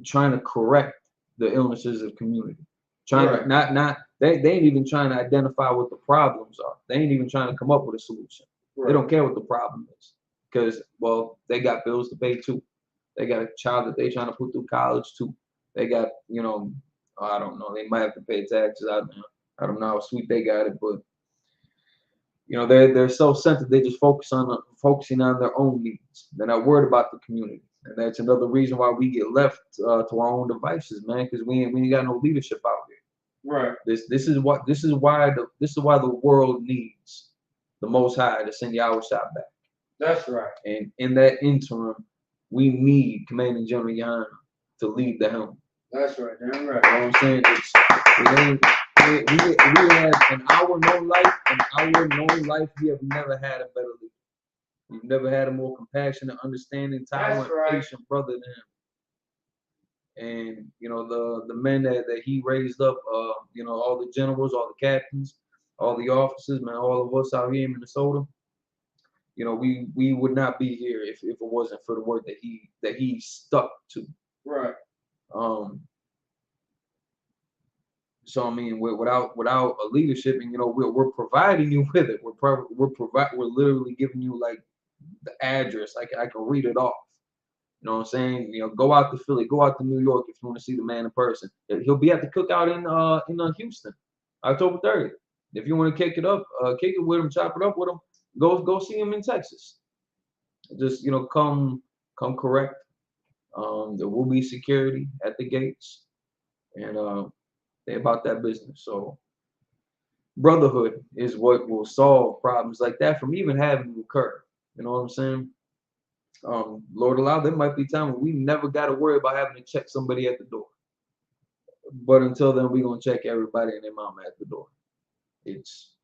trying to correct the illnesses of the community. Trying to they ain't even trying to identify what the problems are. They ain't even trying to come up with a solution. Right. They don't care what the problem is. Because, well, they got bills to pay too. They got a child that they trying to put through college too. They got, you know, I don't know, they might have to pay taxes. I don't know how sweet they got it, but you know, they're so centered, they just focusing on their own needs. They're not worried about the community. And that's another reason why we get left to our own devices, man, because we ain't got no leadership out here. Right. This is why the world needs the Most High to send Yahweh Shah back. That's right. And in that interim, we need Commanding General Yana to lead the helm. That's right. Damn right. You know what I'm saying? We have in our known life, we have never had a better leader. We've never had a more compassionate, understanding, tolerant, patient brother than him. And you know, the men that he raised up, you know, all the generals, all the captains, all the officers, man, all of us out here in Minnesota, you know, we would not be here if it wasn't for the work that he stuck to. Right. So I mean, without a leadership, and you know, we're providing you with it. We're literally giving you like the address. I can read it off. You know what I'm saying? You know, go out to Philly, go out to New York if you want to see the man in person. He'll be at the cookout in Houston, October 30th. If you want to kick it with him, chop it up with him, go see him in Texas. Just, you know, come correct. There will be security at the gates, and they're about that business. So brotherhood is what will solve problems like that from even having to occur. You know what I'm saying? Lord allow, there might be time when we never got to worry about having to check somebody at the door. But until then, we're going to check everybody and their mama at the door. It's,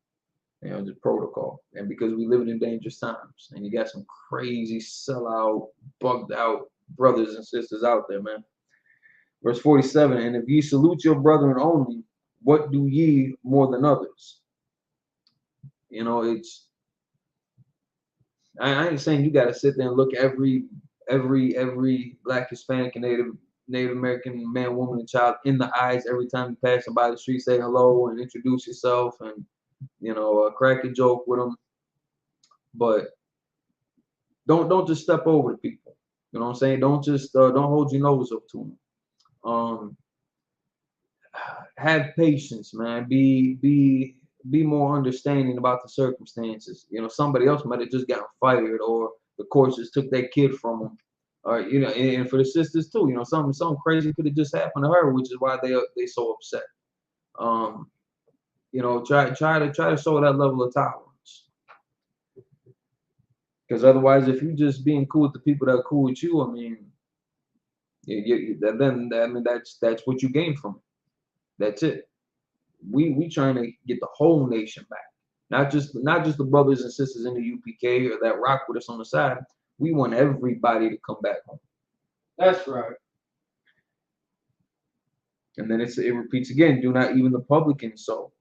you know, just protocol. And because we live in dangerous times, and you got some crazy sellout, bugged out brothers and sisters out there, man. Verse 47, and if ye salute your brethren only, what do ye more than others? You know, I ain't saying you got to sit there and look every Black, Hispanic, and Native American man, woman, and child in the eyes every time you pass them by the street, say hello and introduce yourself, and you know, crack a joke with them. But don't just step over the people. You know what I'm saying? Don't just don't hold your nose up to them. Have patience, man. Be more understanding about the circumstances. You know, somebody else might have just gotten fired, or the court just took that kid from them, or you know, and for the sisters too. You know, something crazy could have just happened to her, which is why they so upset. You know, try to show that level of tolerance, because otherwise, if you just being cool with the people that are cool with you, I mean, that's what you gain from it. That's it. We trying to get the whole nation back, not just the brothers and sisters in the UPK or that rock with us on the side. We want everybody to come back home. That's right. And then it repeats again. Do not even the publicans. So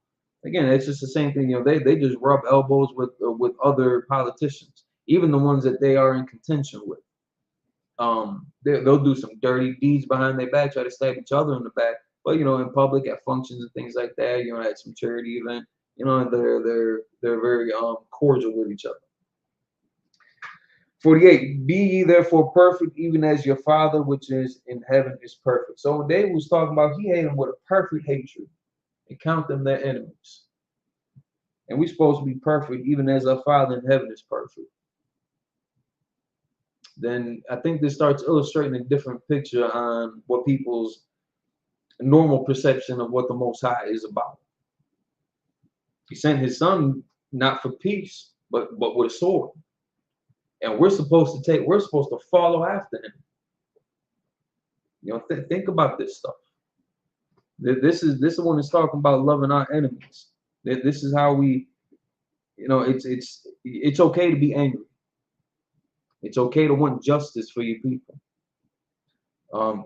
again, it's just the same thing. You know, they just rub elbows with other politicians. even the ones that they are in contention with. They'll do some dirty deeds behind their back, try to stab each other in the back. But in public at functions and things like that, at some charity event, they're very cordial with each other. 48. Be ye therefore perfect, even as your Father which is in heaven is perfect. So when David was talking about, he hated them with a perfect hatred and count them their enemies. And we're supposed to be perfect, even as our Father in heaven is perfect. Then I think this starts illustrating a different picture on what people's normal perception of what the Most High is about. He sent his son not for peace, but with a sword. And we're supposed to follow after him. Think about this stuff. This is when it's talking about loving our enemies. This is how we, it's okay to be angry. It's okay to want justice for your people,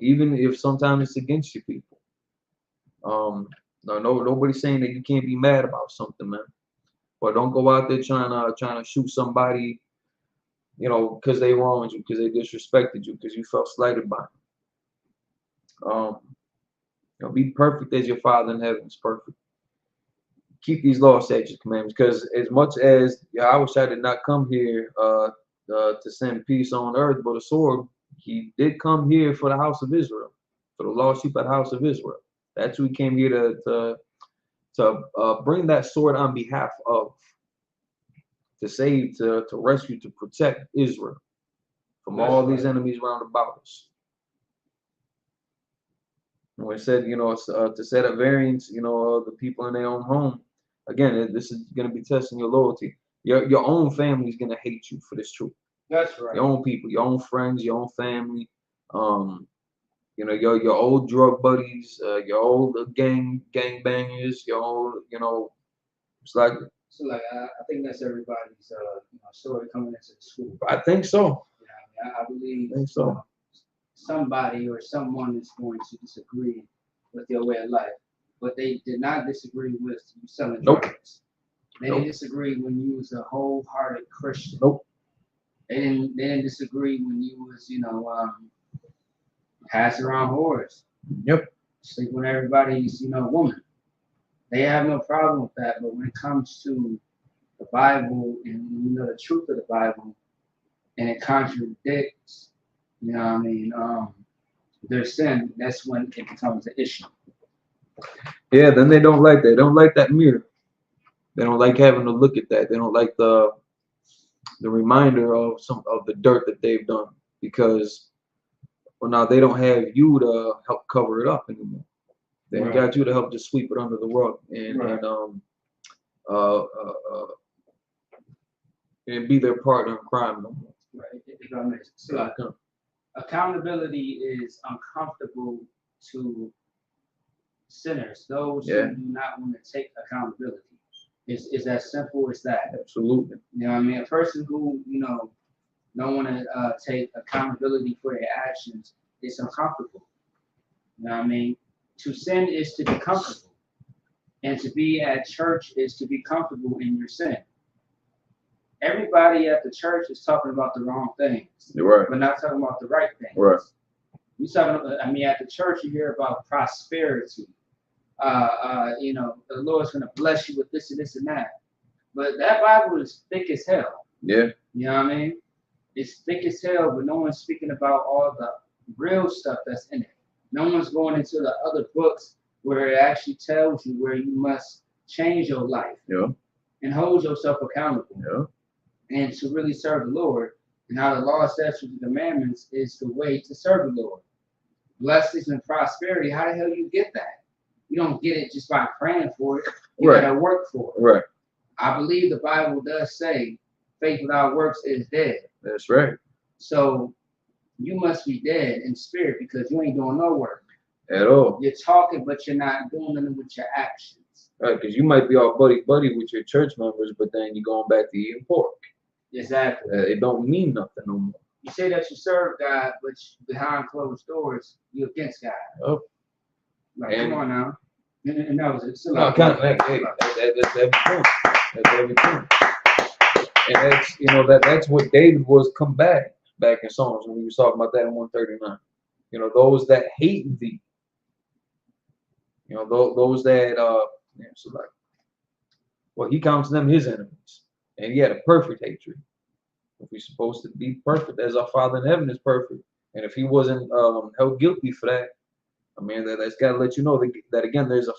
even if sometimes it's against your people. Nobody's saying that you can't be mad about something, man. But don't go out there trying to shoot somebody, because they wronged you, because they disrespected you, because you felt slighted by them. Be perfect as your Father in heaven is perfect. Keep these laws, statutes, commandments, because as much as Yahweh did not come here to send peace on earth but a sword, he did come here for the house of Israel, for the lost sheep of the house of Israel. That's who he came here to bring that sword on behalf of, to save, to rescue, to protect Israel from all these enemies round about us. And we said, to set at variance, the people in their own home. Again, this is going to be testing your loyalty. Your own family is going to hate you for this truth. That's right. Your own people, your own friends, your own family, your old drug buddies, your old gang bangers, your old, it's like. So I think that's everybody's story coming into the school. I think so. I believe. I think so. Somebody or someone is going to disagree with your way of life, but they did not disagree with you selling drugs. They didn't disagree when you was a wholehearted Christian. Nope. They didn't disagree when you was passing around whores. Yep. Sleep with everybody's woman. They have no problem with that, but when it comes to the Bible and the truth of the Bible, and it contradicts, their sin, that's when it becomes an issue. Yeah, then they don't like that. They don't like that mirror. They don't like having to look at that. They don't like the reminder of some of the dirt that they've done, because now they don't have you to help cover it up anymore. They ain't got you to help just sweep it under the rug and be their partner in crime no more. Right. Accountability is uncomfortable to sinners, those who do not want to take accountability. It's as simple as that. Absolutely. A person who don't want to take accountability for their actions is uncomfortable. To sin is to be comfortable, and to be at church is to be comfortable in your sin. Everybody at the church is talking about the wrong things, but not talking about the right things. Right. You talking? At the church you hear about prosperity. The Lord's going to bless you with this and this and that. But that Bible is thick as hell. Yeah. You know what I mean? It's thick as hell, but no one's speaking about all the real stuff that's in it. No one's going into the other books where it actually tells you where you must change your life and hold yourself accountable and to really serve the Lord, and how the law, statutes, and commandments is the way to serve the Lord. Blessings and prosperity, how the hell you get that? You don't get it just by praying for it. You gotta work for it. Right. I believe the Bible does say faith without works is dead. That's right. So you must be dead in spirit, because you ain't doing no work at all. You're talking, but you're not doing nothing with your actions. Right, because you might be all buddy with your church members, but then you're going back to eating pork. Exactly. It don't mean nothing no more. You say that you serve God, but behind closed doors, you're against God. Oh. Like, come on now. And that was it. No, that's every point. That's every point. And that's that's what David was combating back in Psalms when he was talking about that in 139. Those that hate thee. Those that so like, well, he counts them his enemies, and he had a perfect hatred. If we're supposed to be perfect as our Father in heaven is perfect, and if he wasn't held guilty for that, I mean that's got to let you know that again there's a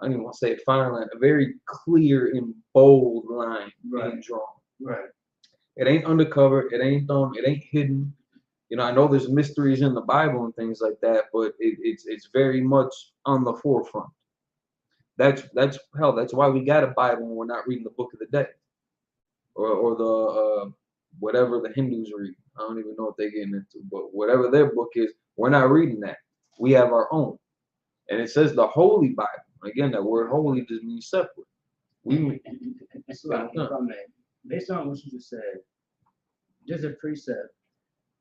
I don't even want to say a fine line, a very clear and bold line being drawn. Right. It ain't undercover. It ain't hidden. I know there's mysteries in the Bible and things like that, but it's very much on the forefront. That's why we got a Bible when we're not reading the book of the day, or the whatever the Hindus read. I don't even know what they're getting into, but whatever their book is, we're not reading that. We have our own, and it says the Holy Bible. Again, that word "holy" just means separate. It's like, based on what you just said, there's a precept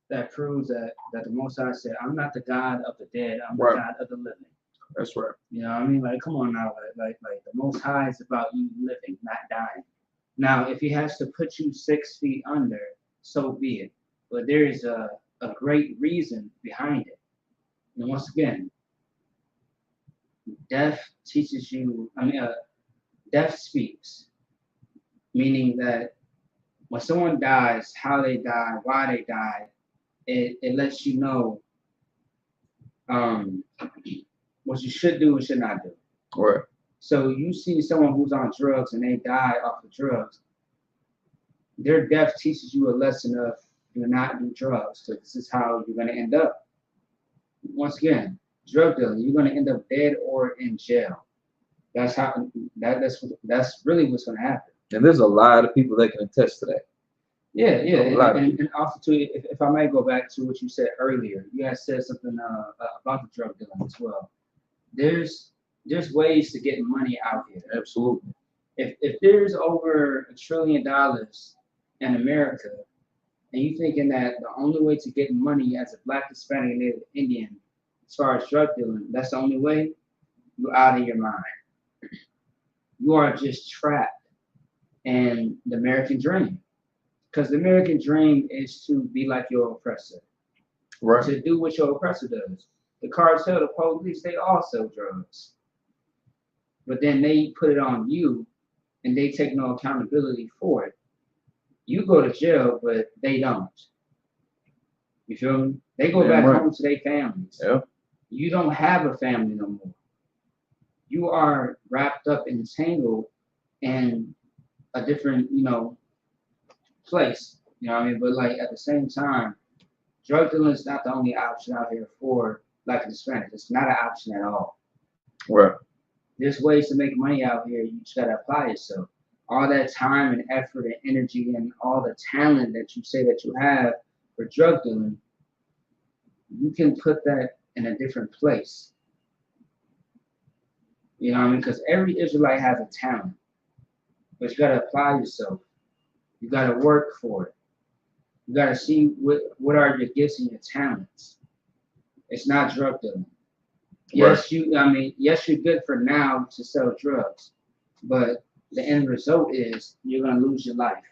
that proves that the Most High said, "I'm not the God of the dead. I'm the God of the living." That's right. You know what I mean? Like, come on now. Like the Most High is about you living, not dying. Now, if he has to put you 6 feet under, so be it. But there is a great reason behind it. And once again, death teaches you, death speaks, meaning that when someone dies, how they died, why they died, it lets you know what you should do and should not do. Right. So you see someone who's on drugs and they die off of drugs, their death teaches you a lesson of do not do drugs. So this is how you're going to end up. Once again, drug dealing, you're going to end up dead or in jail. That's really what's going to happen. And there's a lot of people that can attest to that. Yeah. And also too, if I might go back to what you said earlier, you guys said something about the drug dealing as well. There's ways to get money out here. Absolutely. If there's over $1 trillion in America, and you thinking that the only way to get money as a Black, Hispanic, and Native Indian, as far as drug dealing, that's the only way, you're out of your mind. You are just trapped in the American dream. Because the American dream is to be like your oppressor. Right. To do what your oppressor does. The cartel, the police, they all sell drugs. But then they put it on you, and they take no accountability for it. You go to jail, but they don't. You feel me? They go back home to their families. Yeah. You don't have a family no more. You are wrapped up, entangled in a different, place. You know what I mean? But like at the same time, drug dealing is not the only option out here for Black and Hispanic. It's not an option at all. Right. There's ways to make money out here. You just gotta apply yourself. All that time and effort and energy and all the talent that you say that you have for drug dealing, you can put that in a different place. You know what I mean? Because every Israelite has a talent, but you gotta apply yourself. You gotta work for it. You gotta see what are your gifts and your talents. It's not drug dealing. Yes, yes, you're good for now to sell drugs, but the end result is you're gonna lose your life,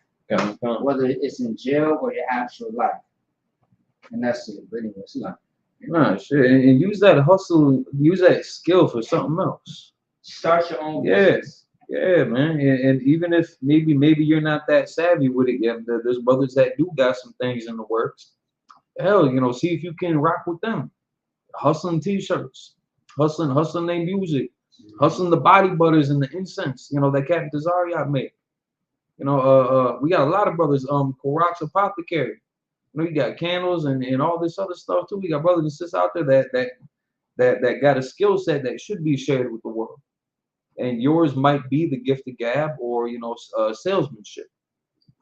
whether it's in jail or your actual life, and that's it. But anyway, it's not. Nah, shit, and use that hustle, use that skill for something else. Start your own business. Yeah, man, and even if maybe you're not that savvy with it yet, there's brothers that do got some things in the works. Hell, see if you can rock with them, hustling t-shirts, hustling their music, hustling the body butters and the incense, that Captain Tazariot make. We got a lot of brothers, Korak's Apothecary. You got candles and all this other stuff too. We got brothers and sisters out there that got a skill set that should be shared with the world. And yours might be the gift of gab or salesmanship.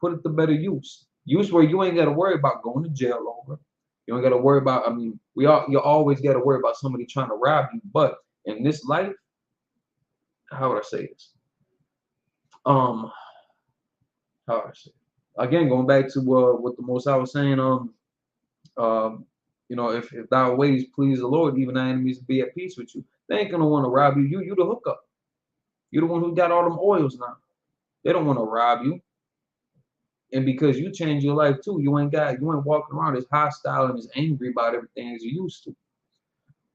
Put it to better use. Use where you ain't got to worry about going to jail over. You ain't got to worry about. You always got to worry about somebody trying to rob you. But in this life, how would I say this? How would I say? Again, going back to what the Most High was saying. If thy ways please the Lord, even thy enemies be at peace with you. They ain't gonna want to rob you. You the hookup. You're the one who got all them oils now. They don't want to rob you. And because you change your life too, you ain't walking around as hostile and as angry about everything as you used to.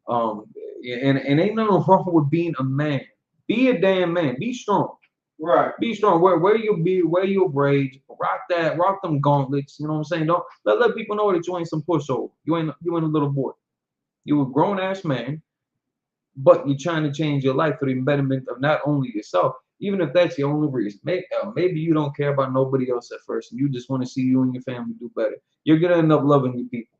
And ain't nothing wrong with being a man. Be a damn man. Be strong. Right. Be strong. Wear your beard, wear your braids, rock them gauntlets. You know what I'm saying? Don't let people know that you ain't some pushover. You ain't a little boy. You a grown ass man, but you're trying to change your life for the betterment of not only yourself, even if that's your only reason. Maybe you don't care about nobody else at first, and you just want to see you and your family do better. You're gonna end up loving your people.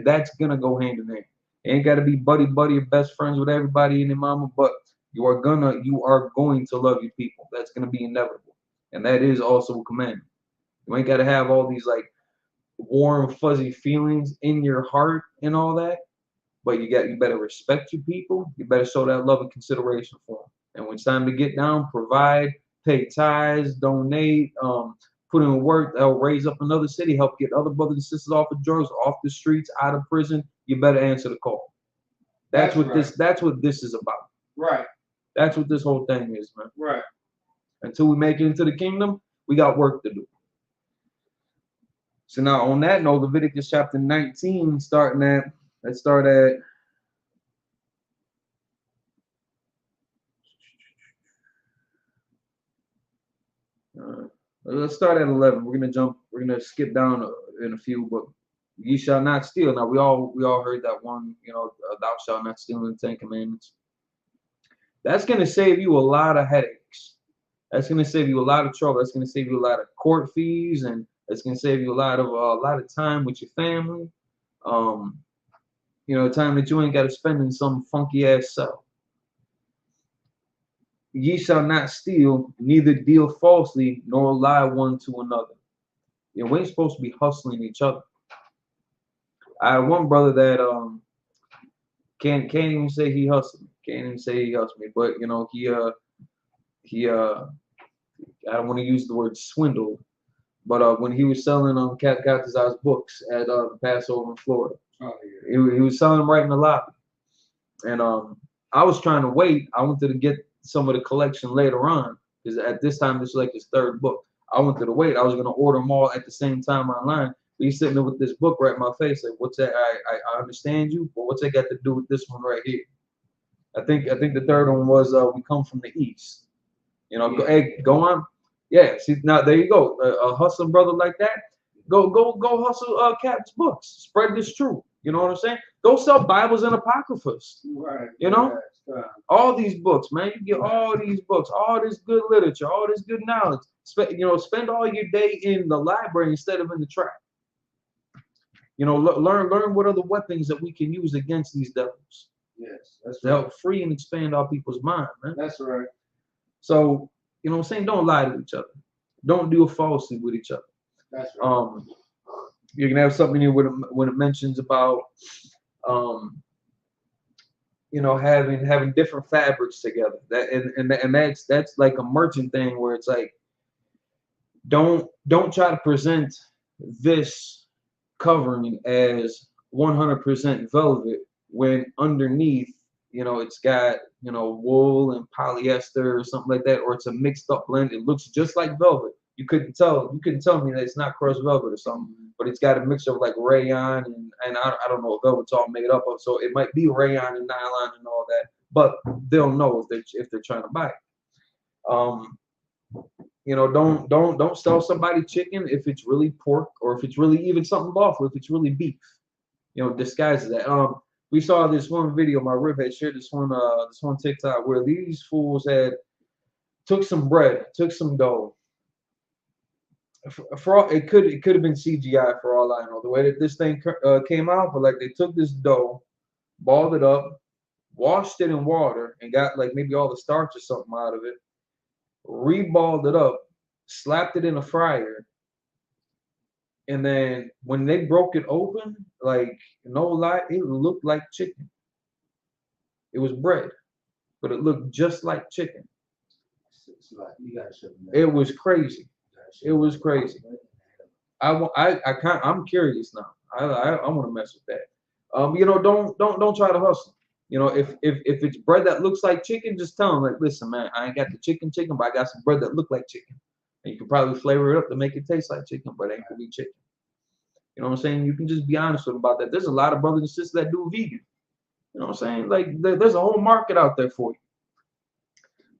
That's gonna go hand in hand. You ain't gotta be buddy or best friends with everybody and their mama, but you are going to love your people. That's gonna be inevitable, and that is also a commandment. You ain't gotta have all these like warm, fuzzy feelings in your heart and all that, but you better respect your people. You better show that love and consideration for them. And when it's time to get down, provide, pay tithes, donate, put in work, that'll raise up another city, help get other brothers and sisters off of drugs, off the streets, out of prison. You better answer the call. That's what this is about. Right. That's what this whole thing is, man. Right. Until we make it into the kingdom, we got work to do. So now on that note, Leviticus chapter 19, let's start at let's start at 11. We're gonna skip down in a few, but ye shall not steal. Now we all heard that one, thou shalt not steal in the 10 Commandments. That's gonna save you a lot of headaches. That's gonna save you a lot of trouble. That's gonna save you a lot of court fees, and it's gonna save you a lot of time with your family. Time that you ain't got to spend in some funky ass cell. Ye shall not steal, neither deal falsely, nor lie one to another. We ain't supposed to be hustling each other. I had one brother that can't even say he hustled me. Can't even say he hustled me, but he I don't want to use the word swindle, but when he was selling Captain's books at the Passover in Florida, he was selling them right in the lobby, and I was trying to wait. I wanted to get some of the collection later on because at this time this was like his third book. I wanted to wait. I was gonna order them all at the same time online. But he's sitting there with this book right in my face, like, "What's that? I understand you, but what's that got to do with this one right here?" I think the third one was "We Come from the East." Hey, go on. Yeah, see, now there you go. A hustling brother like that, go hustle Cap's books. Spread this truth. You know what I'm saying? Go sell Bibles and Apocryphas. Right. All these books, man. You get all these books, all this good literature, all this good knowledge. Spend all your day in the library instead of in the trap. Learn what are the weapons that we can use against these devils. Yes, that's to help free and expand our people's mind, man. That's right. So, what I'm saying? Don't lie to each other. Don't deal falsely with each other. That's right. You're gonna have something here when it mentions about having different fabrics together. That's like a merchant thing where it's like don't try to present this covering as 100% velvet when underneath it's got wool and polyester or something like that, or it's a mixed up blend. It looks just like velvet. You couldn't tell me that it's not crushed velvet or something, but it's got a mixture of like rayon and I don't know what velvet's all made up of. So it might be rayon and nylon and all that, but they'll know if they're trying to buy it. Don't sell somebody chicken if it's really pork, or if it's really even something lawful, if it's really beef. Disguises that. We saw this one video. My rib had shared this one TikTok where these fools took some bread, took some dough. For all, it could have been CGI for all I know. The way that this thing came out, but like they took this dough, balled it up, washed it in water, and got like maybe all the starch or something out of it. Reballed it up, slapped it in a fryer, and then when they broke it open, like no lie, it looked like chicken. It was bread, but it looked just like chicken. It was crazy. It was crazy. I'm curious now. I want to mess with that. Don't try to hustle. If it's bread that looks like chicken, just tell them like, listen, man, I ain't got the chicken, but I got some bread that look like chicken. And you can probably flavor it up to make it taste like chicken, but it ain't gonna be chicken. You know what I'm saying? You can just be honest with them about that. There's a lot of brothers and sisters that do vegan. You know what I'm saying? Like there's a whole market out there for you.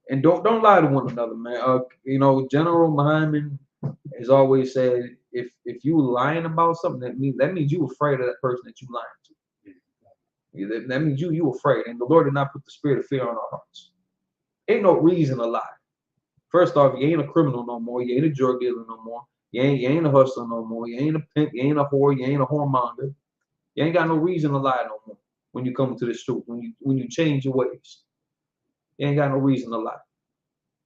And don't lie to one another, man. You know, General Muhammad has always said, if you lying about something, that means you afraid of that person that you lying to. That means you afraid, and the Lord did not put the spirit of fear on our hearts. Ain't no reason to lie. First off, you ain't a criminal no more. You ain't a drug dealer no more. You ain't a hustler no more. You ain't a pimp. You ain't a whore. You ain't a whoremonger. You ain't got no reason to lie no more when you come to this truth. When you change your ways, you ain't got no reason to lie.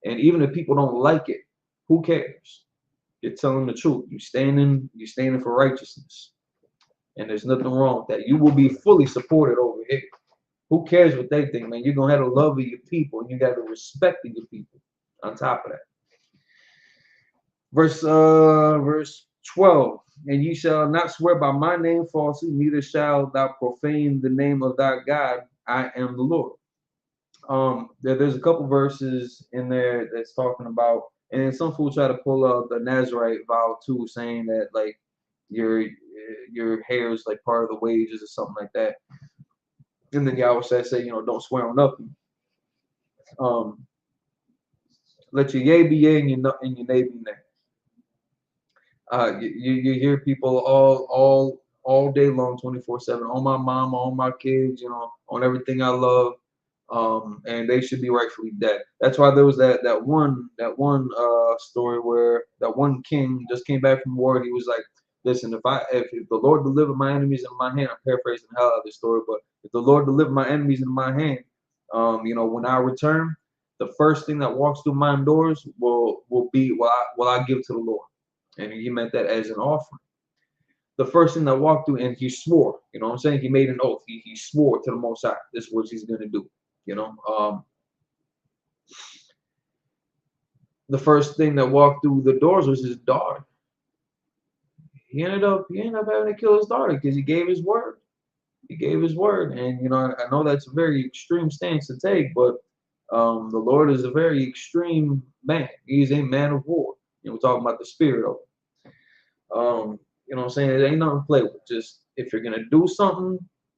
And even if people don't like it, who cares? You're telling the truth. You're standing for righteousness. And there's nothing wrong with that. You will be fully supported over here. Who cares what they think, man? You're going to have the love of your people, and you got the respect of your people on top of that. Verse 12, and ye shall not swear by my name falsely, neither shall thou profane the name of thy God. I am the Lord. There's a couple verses in there that's talking about, and then some fool try to pull out the Nazarite vow too, saying that like your hair is like part of the wages or something like that. And then Yahweh say, you know, don't swear on nothing. Let your yea be yea and your nay be nay. You hear people all day long, 24/7, on my mama, on my kids, you know, on everything I love, and they should be rightfully dead. That's why there was that one story where that one king just came back from war, and he was like, listen, if the Lord delivered my enemies in my hand, I'm paraphrasing the hell out of this story, but if the Lord delivered my enemies in my hand, you know, when I return, the first thing that walks through my doors will be what I give to the Lord. And he meant that as an offering. The first thing that walked through, and he swore, you know what I'm saying? He made an oath. He swore to the Most High. This is what he's going to do, you know. The first thing that walked through the doors was his daughter. He ended up having to kill his daughter because he gave his word. He gave his word. And, you know, I know that's a very extreme stance to take, but the Lord is a very extreme man. He's a man of war. You know, we're talking about the spirit of it. You know what I'm saying? It ain't nothing to play with. Just if you're gonna do something,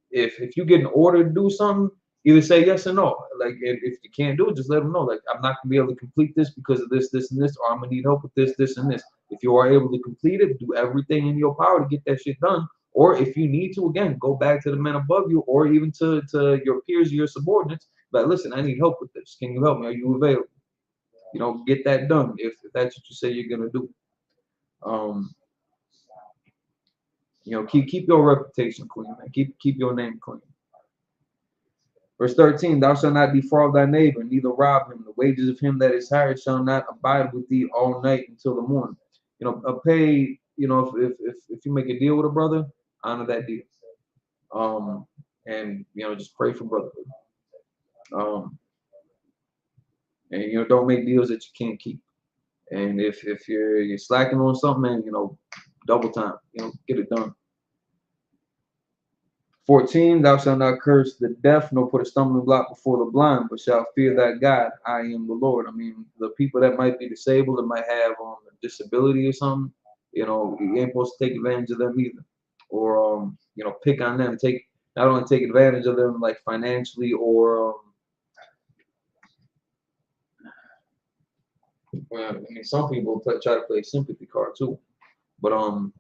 if you get an order to do something, either say yes or no. Like if you can't do it, just let them know. Like I'm not gonna be able to complete this because of this, and this, or I'm gonna need help with this, and this. If you are able to complete it, do everything in your power to get that shit done. Or if you need to, again, go back to the men above you, or even to your peers or your subordinates. But listen, I need help with this. Can you help me? Are you available? You know, get that done if that's what you say you're gonna do. You know, keep your reputation clean, man. Keep your name clean. Verse 13, thou shalt not defraud thy neighbor, neither rob him. The wages of him that is hired shall not abide with thee all night until the morning. You know, pay, you know, if you make a deal with a brother, honor that deal. And you know, just pray for brotherhood. And you know, don't make deals that you can't keep. And if you're slacking on something, man, you know, double time, you know, get it done. 14, thou shalt not curse the deaf, nor put a stumbling block before the blind, but shalt fear that God, I am the Lord. I mean, the people that might be disabled, that might have a disability or something, you know, you ain't supposed to take advantage of them either. Or, you know, pick on them, not only take advantage of them like financially or, well, I mean, some people try to play sympathy card too, but don't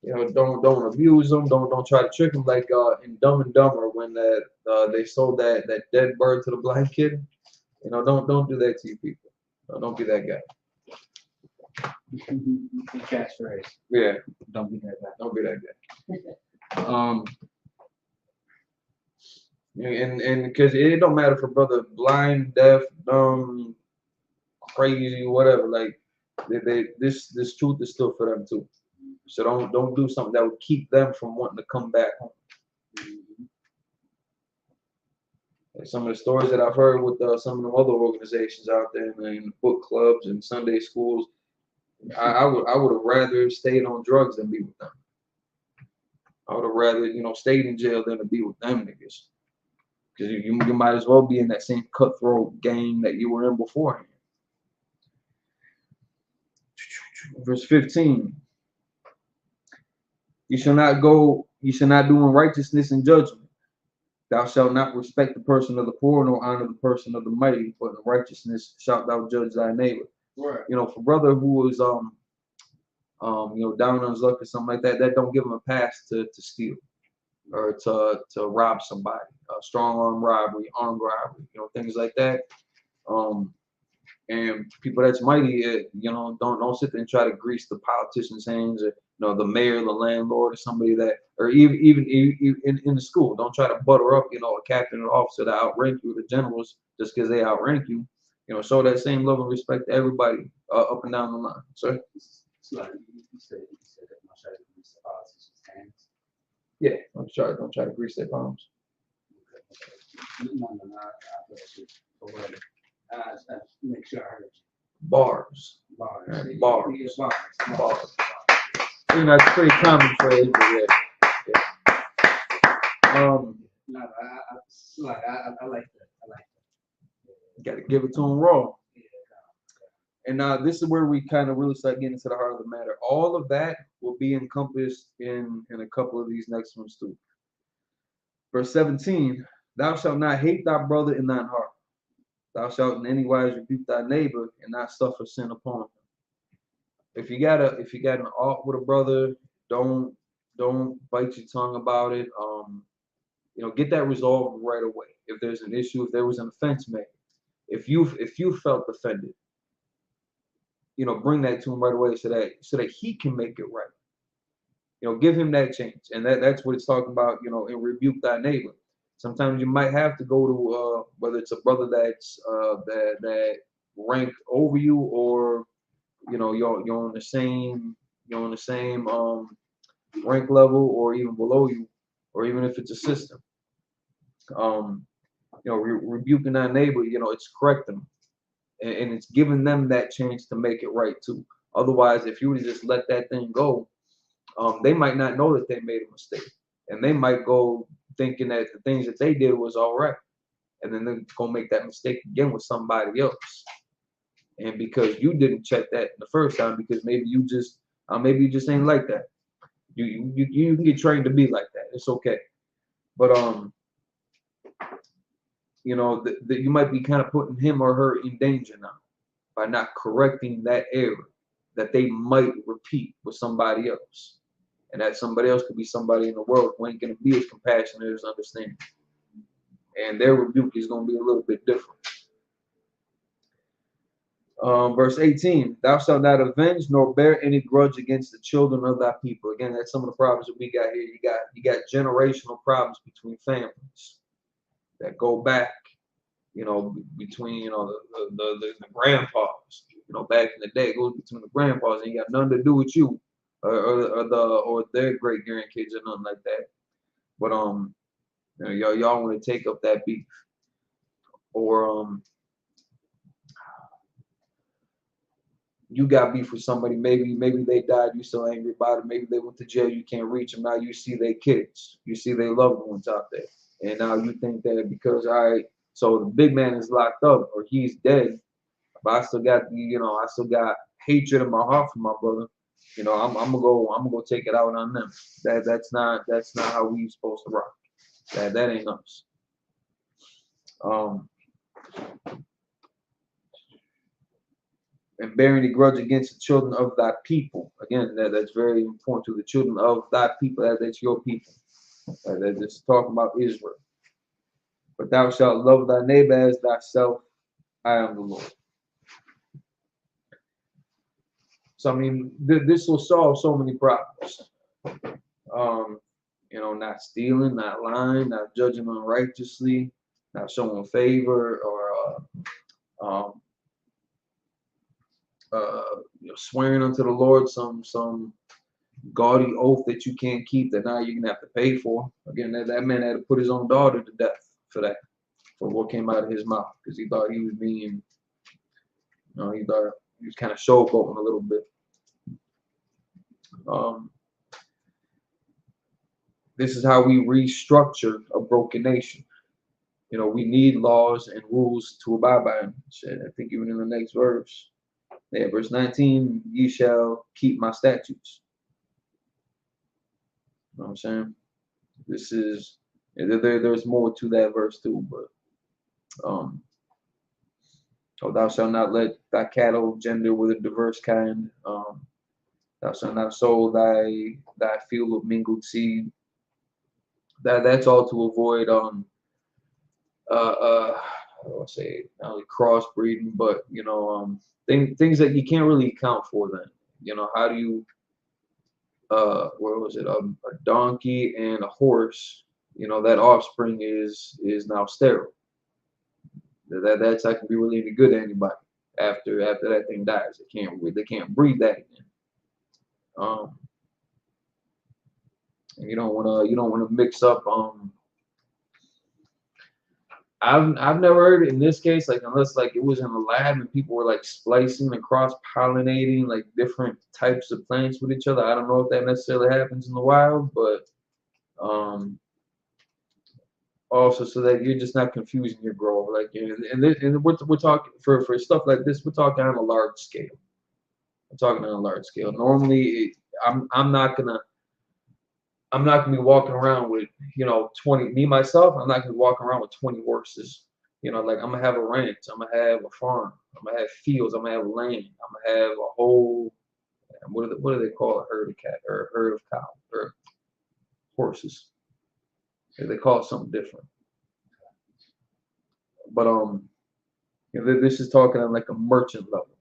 you know, don't abuse them. Don't try to trick them like in Dumb and Dumber when they sold that dead bird to the blind kid. You know, don't do that to you people. Don't be that guy. Catchphrase. Yeah. Don't be that guy. Don't be that guy. And because it don't matter for brother blind, deaf, dumb, crazy, whatever. Like this truth is still for them too. So don't do something that would keep them from wanting to come back home. Like some of the stories that I've heard with some of the other organizations out there, in book clubs and Sunday schools, I would have rather stayed on drugs than be with them. I would have rather, you know, stayed in jail than to be with them niggas. because you might as well be in that same cutthroat game that you were in beforehand. Verse 15. You shall not do unrighteousness in judgment. Thou shalt not respect the person of the poor, nor honor the person of the mighty, but in righteousness shalt thou judge thy neighbor. Right. You know, for brother who is you know, down on his luck or something like that, that don't give him a pass to steal or to rob somebody. Strong arm robbery, armed robbery, you know, things like that. And people that's mighty, you know, don't sit there and try to grease the politician's hands, or you know, the mayor, the landlord, or somebody that, or even in the school, don't try to butter up, you know, a captain or officer that outrank you, the generals, just because they outrank you. You know, show that same love and respect to everybody up and down the line. So, like you said that don't try to grease the politician's hands. Yeah, don't try to grease their palms. No, I make sure I heard you. Bars. Bars. Right, bars. Yeah, bars. You know, it's pretty common phrase, but yeah. No, I like that. I like that. You got to give it to them raw. And now this is where we kind of really start getting into the heart of the matter. All of that will be encompassed in a couple of these next ones too. Verse 17, thou shalt not hate thy brother in thine heart. Thou shalt in any wise rebuke thy neighbor and not suffer sin upon him. If you got an ought with a brother, don't bite your tongue about it. You know, get that resolved right away. If there's an issue, if there was an offense made, if you felt offended, you know, bring that to him right away so that he can make it right. You know, give him that chance, and that's what it's talking about. You know, and rebuke thy neighbor. Sometimes you might have to go to whether it's a brother that's that rank over you, or you know you're on the same rank level, or even below you, or even if it's a system. You know, rebuking thy neighbor. You know, it's correcting them, and it's giving them that chance to make it right too. Otherwise, if you would just let that thing go, they might not know that they made a mistake, and they might go thinking that the things that they did was all right, and then they're gonna make that mistake again with somebody else. And because you didn't check that the first time, because maybe you just ain't like that. You can get trained to be like that. It's okay, but you know, you might be kind of putting him or her in danger now by not correcting that error that they might repeat with somebody else. And that somebody else could be somebody in the world who ain't going to be as compassionate as understanding. And their rebuke is going to be a little bit different. Verse 18, thou shalt not avenge nor bear any grudge against the children of thy people. Again, that's some of the problems that we got here. You got generational problems between families that go back, you know, between, you know, the grandpas. You know, back in the day, it goes between the grandpas, and you got nothing to do with you or their great grandkids or nothing like that. But you know, y'all want to take up that beef, or you got beef with somebody. Maybe they died, you still angry about it. Maybe they went to jail, you can't reach them. Now you see their kids, you see their loved ones out there, and now you think that because so the big man is locked up or he's dead, but I still got hatred in my heart for my brother. You know, I'm gonna go take it out on them. That's not how we supposed to rock. That ain't us. And bearing a grudge against the children of thy people. Again, that's very important to the children of thy people. That's your people. That's talking about Israel. But thou shalt love thy neighbor as thyself. I am the Lord. So I mean, this will solve so many problems. You know, not stealing, not lying, not judging unrighteously, not showing favor, or you know, swearing unto the Lord some gaudy oath that you can't keep that now you're gonna have to pay for. Again, that man had to put his own daughter to death for that, for what came out of his mouth, because he thought he was being, you know, he thought he was kind of showboating a little bit. This is how we restructure a broken nation. you know, we need laws and rules to abide by them. Shit, I think even in the next verse, yeah, verse 19, ye shall keep my statutes. You know what I'm saying? This is, there's more to that verse too, but oh, thou shalt not let thy cattle gender with a diverse kind. Thou shalt not sow thy field of mingled seed. That's all to avoid I don't say not only crossbreeding, but you know things that you can't really account for. Then you know, how do you what was it, a donkey and a horse, you know, that offspring is now sterile. That's not gonna be really any good to anybody after that thing dies. They can't breed that again. And you don't wanna mix up I've never heard it in this case, like unless like it was in a lab and people were like splicing and cross pollinating like different types of plants with each other. I don't know if that necessarily happens in the wild, but also so that you're just not confusing your grower. Like, and we're talking for stuff like this, we're talking on a large scale. I'm talking on a large scale. Normally, I'm not gonna be walking around with 20. Me myself, I'm not gonna be walking around with 20 horses. You know, like I'm gonna have a ranch. I'm gonna have a farm. I'm gonna have fields. I'm gonna have land. I'm gonna have a whole what do they call a herd of cat or a herd of cow or horses? They call it something different. But this is talking on like a merchant level.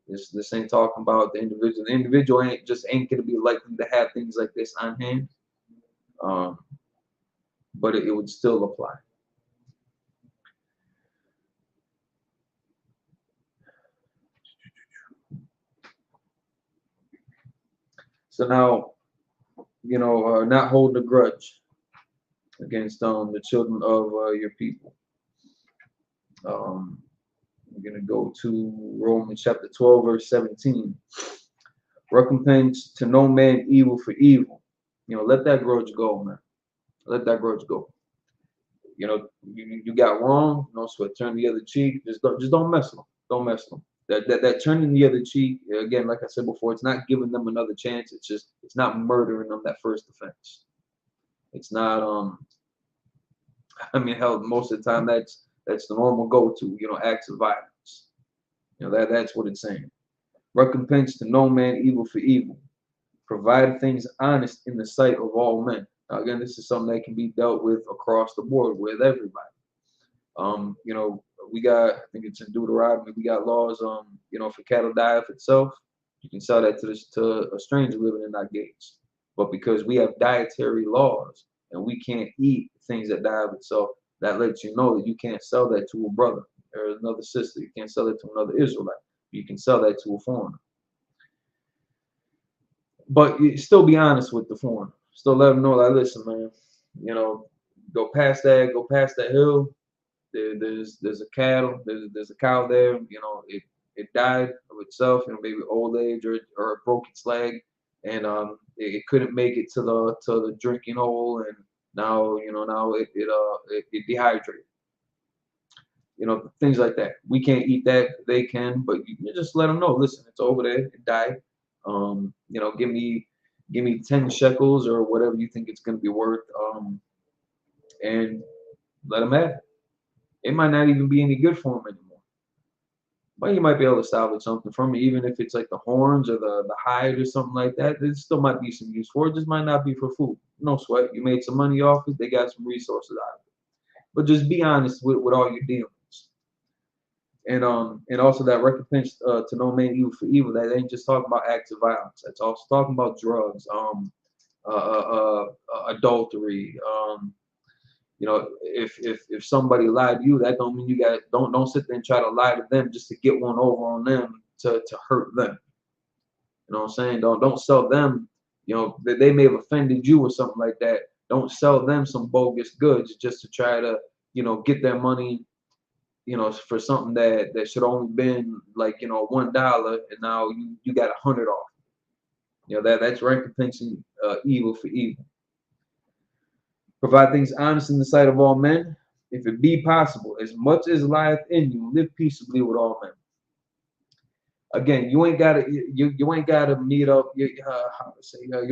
This ain't talking about the individual. The individual ain't gonna be likely to have things like this on hand. But it would still apply. So now, not holding a grudge against the children of your people. We're gonna go to Romans chapter 12, verse 17. Recompense to no man evil for evil. Let that grudge go, man. Let that grudge go. You got wrong. So turn the other cheek. Just don't mess with them. Don't mess with them. That turning the other cheek, again, like I said before, it's not giving them another chance. It's not murdering them that first offense. It's not hell, most of the time that's the normal go-to, acts of violence. That's what it's saying. Recompense to no man evil for evil. Provide things honest in the sight of all men. Now, again, this is something that can be dealt with across the board with everybody. We got, I think it's in Deuteronomy, we got laws, if a cattle die of itself, you can sell that to a stranger living in our gates. But because we have dietary laws and we can't eat things that die of itself, that lets you know that you can't sell that to a brother or another sister. You can't sell it to another Israelite. You can sell that to a foreigner. But you still be honest with the foreigner. Still let them know, like, listen, man, go past that hill. There's a cattle, there's a cow there. It died of itself, maybe old age or it broke its leg, and it couldn't make it to the drinking hole, and now it dehydrated. Things like that. We can't eat that. They can, but you just let them know. Listen, it's over there. It died. Give me 10 shekels or whatever you think it's going to be worth, and let them have it. It might not even be any good for them anymore, but you might be able to salvage something from it, even if it's like the horns or the hide or something like that. There still might be some use for it. Just might not be for food. No sweat. You made some money off it. They got some resources out of it. But just be honest with all your dealings. And also that recompense to no man evil for evil. That ain't just talking about acts of violence. That's also talking about drugs, adultery. If somebody lied to you, that don't mean you don't sit there and try to lie to them just to get one over on them to hurt them. You know what I'm saying? Don't sell them. They may have offended you or something like that. Don't sell them some bogus goods just to try to get their money. For something that should only been like $1, and now you got 100 off. That's recompensing evil for evil. Provide things honest in the sight of all men. if it be possible, as much as lieth in you, live peaceably with all men. Again, you ain't gotta you ain't gotta meet up. You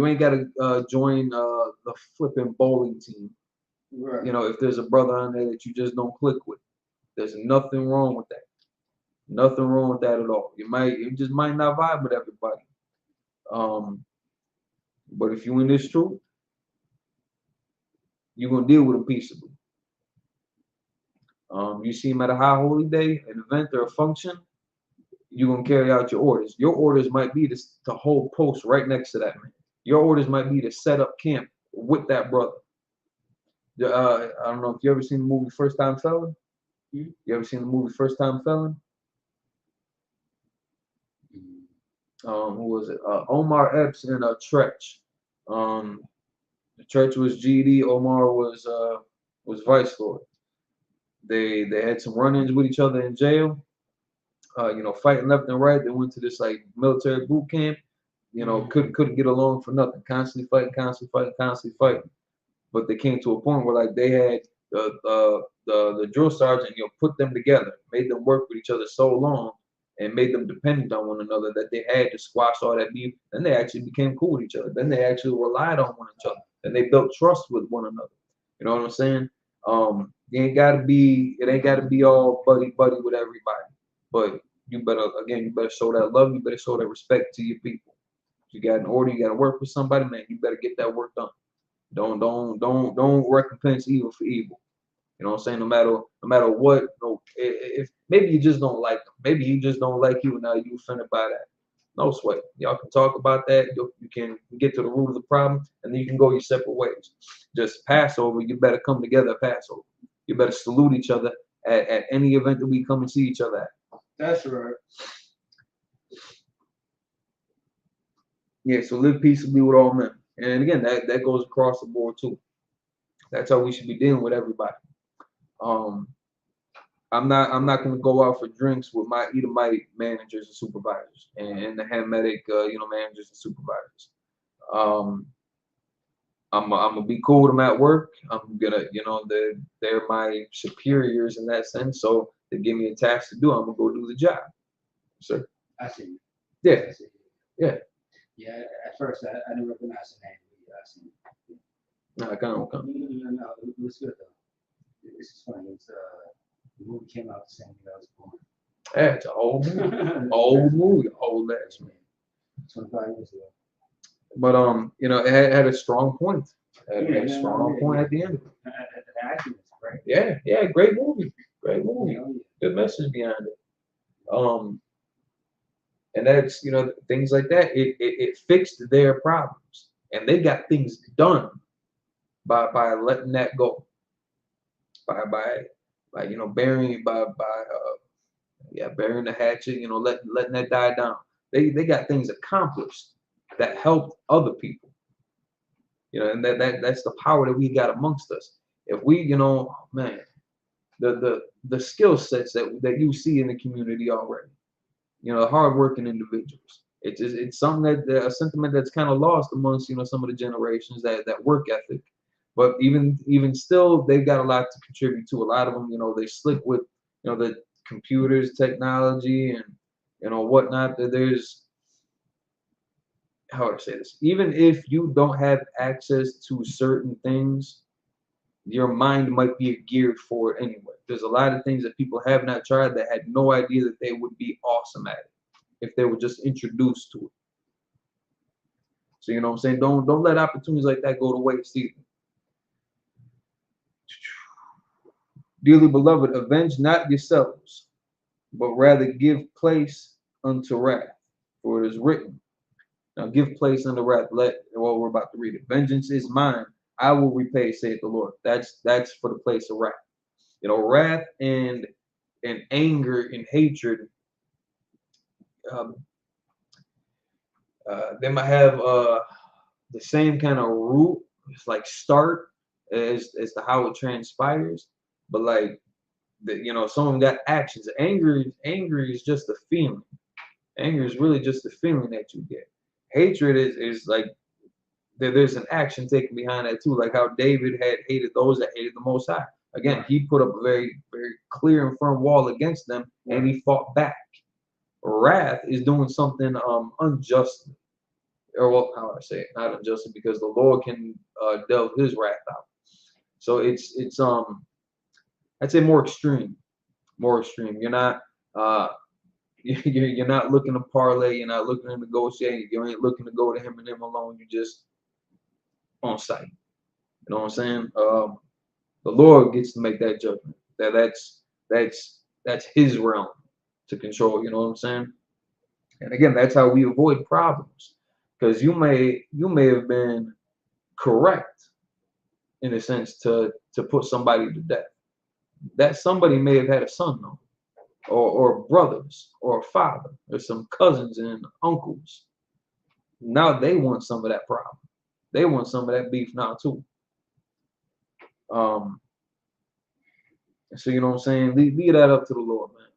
ain't gotta join the flipping bowling team. Right. You know, if there's a brother on there that you just don't click with, there's nothing wrong with that. Nothing wrong with that at all. You just might not vibe with everybody. But if you in this truth, you're gonna deal with them peaceably. You see him at a high holy day, an event or a function, you're gonna carry out your orders. Your orders might be to hold post right next to that man. Your orders might be to set up camp with that brother. I don't know if you ever seen the movie First Time Felon. You ever seen the movie First Time Felon? Who was it? Omar Epps and Tretch. Tretch was GD. Omar was Vice Lord. They had some run-ins with each other in jail. Fighting left and right. They went to this like military boot camp. Couldn't get along for nothing. Constantly fighting. But they came to a point where like they had the drill sergeant, put them together, made them work with each other so long, and made them dependent on one another that they had to squash all that beef. Then they actually became cool with each other. Then they actually relied on one another. Then they built trust with one another. You know what I'm saying? It ain't gotta be all buddy with everybody. But you better show that love. You better show that respect to your people. If you got an order, you gotta work with somebody, man. You better get that work done. Don't recompense evil for evil. You know what I'm saying? No matter what. If maybe you just don't like them. Maybe he just don't like you, and now you offended by that. No sweat. Y'all can talk about that. You can get to the root of the problem, and then you can go your separate ways. Just Passover, you better come together at Passover. You better salute each other at any event that we come and see each other at. That's right. Yeah, so live peaceably with all men. And again, that goes across the board too. That's how we should be dealing with everybody. I'm not going to go out for drinks with my Edomite managers and supervisors and the Hamitic managers and supervisors. I'm gonna be cool with them at work. I'm gonna they're my superiors in that sense, so they give me a task to do. I'm gonna go do the job. Sir. I see. Yeah. I see. Yeah. Yeah. At first, I didn't recognize the name. I see. No, I can't. No, it was good though. This is funny. It's the movie came out the same year I was born. Yeah, it's an old movie. Old movie. Old ass man. 25 years ago. But it had a strong point. It had a strong point at the end of it. The acting is great. Yeah, great movie. Great movie. Good message behind it. And that's things like that. It fixed their problems, and they got things done by letting that go. By burying burying the hatchet. Letting that die down. They got things accomplished that helped other people. And that's the power that we got amongst us. If we, man, the skill sets that you see in the community already, hardworking individuals. It's something a sentiment that's kind of lost amongst some of the generations, that work ethic. But even still, they've got a lot to contribute to. A lot of them, they slick with the computers, technology, and whatnot. That there's, how would I say this? Even if you don't have access to certain things, your mind might be geared for it anyway. There's a lot of things that people have not tried that had no idea that they would be awesome at it if they were just introduced to it. So what I'm saying? Don't let opportunities like that go to waste either. Dearly beloved, avenge not yourselves, but rather give place unto wrath, for it is written. Now give place unto wrath. We're about to read it. Vengeance is mine, I will repay, saith the Lord. That's for the place of wrath. Wrath and anger and hatred. They might have the same kind of root. It's like start as to how it transpires, but like some of them got actions. Anger is just a feeling. Anger is really just a feeling that you get. Hatred is like there's an action taken behind that too, like how David had hated those that hated the Most High. Again, he put up a very, very clear and firm wall against them, and he fought back. Wrath is doing something unjustly, or well, how do I say it? Not unjustly, because the Lord can delve His wrath out. So it's I'd say more extreme, more extreme. You're not you're not looking to parlay. You're not looking to negotiate. You ain't looking to go to him and him alone. You just on sight. You know what I'm saying? The Lord gets to make that judgment. That's His realm to control. You know what I'm saying? And again, that's how we avoid problems, because you may have been correct in a sense to put somebody to death. That somebody may have had a son though, or brothers, or a father, or some cousins and uncles. Now they want some of that problem. They want some of that beef now too. So you know what I'm saying? Leave that up to the Lord, man.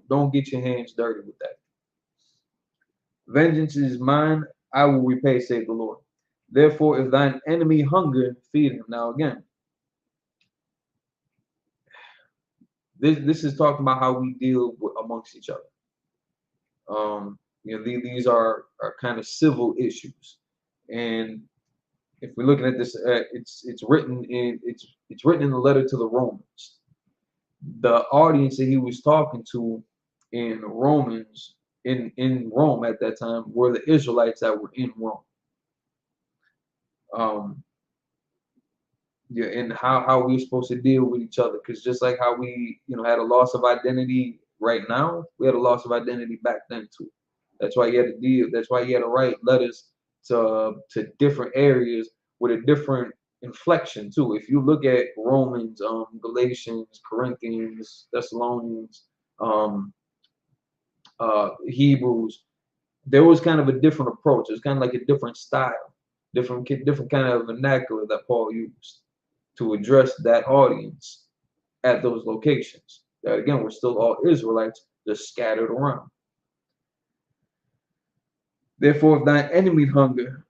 Don't get your hands dirty with that. Vengeance is mine, I will repay, save the Lord. Therefore, if thine enemy hunger, feed him. Now again, this is talking about how we deal amongst each other. You know, these are kind of civil issues, and if we're looking at this, it's written in the letter to the Romans. The audience that he was talking to in Romans in Rome at that time were the Israelites that were in Rome. Yeah, and how we're supposed to deal with each other, because just like how we had a loss of identity right now, we had a loss of identity back then too. That's why you had to deal. That's why you had to write letters to different areas with a different inflection too. If you look at Romans, Galatians, Corinthians, Thessalonians, Hebrews, there was kind of a different approach. It was kind of like a different style, different kind of vernacular that Paul used to address that audience at those locations. That again, we're still all Israelites, just scattered around. Therefore, if thine enemy hunger,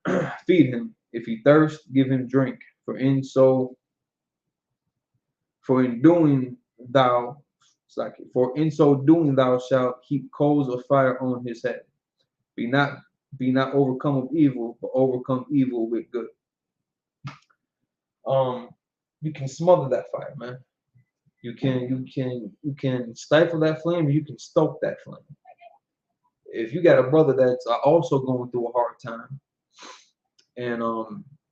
feed him. If he thirst, give him drink. For in so doing thou shalt heap coals of fire on his head. Be not overcome of evil, but overcome evil with good. You can smother that fire, man. You can stifle that flame, or you can stoke that flame. If you got a brother that's also going through a hard time, and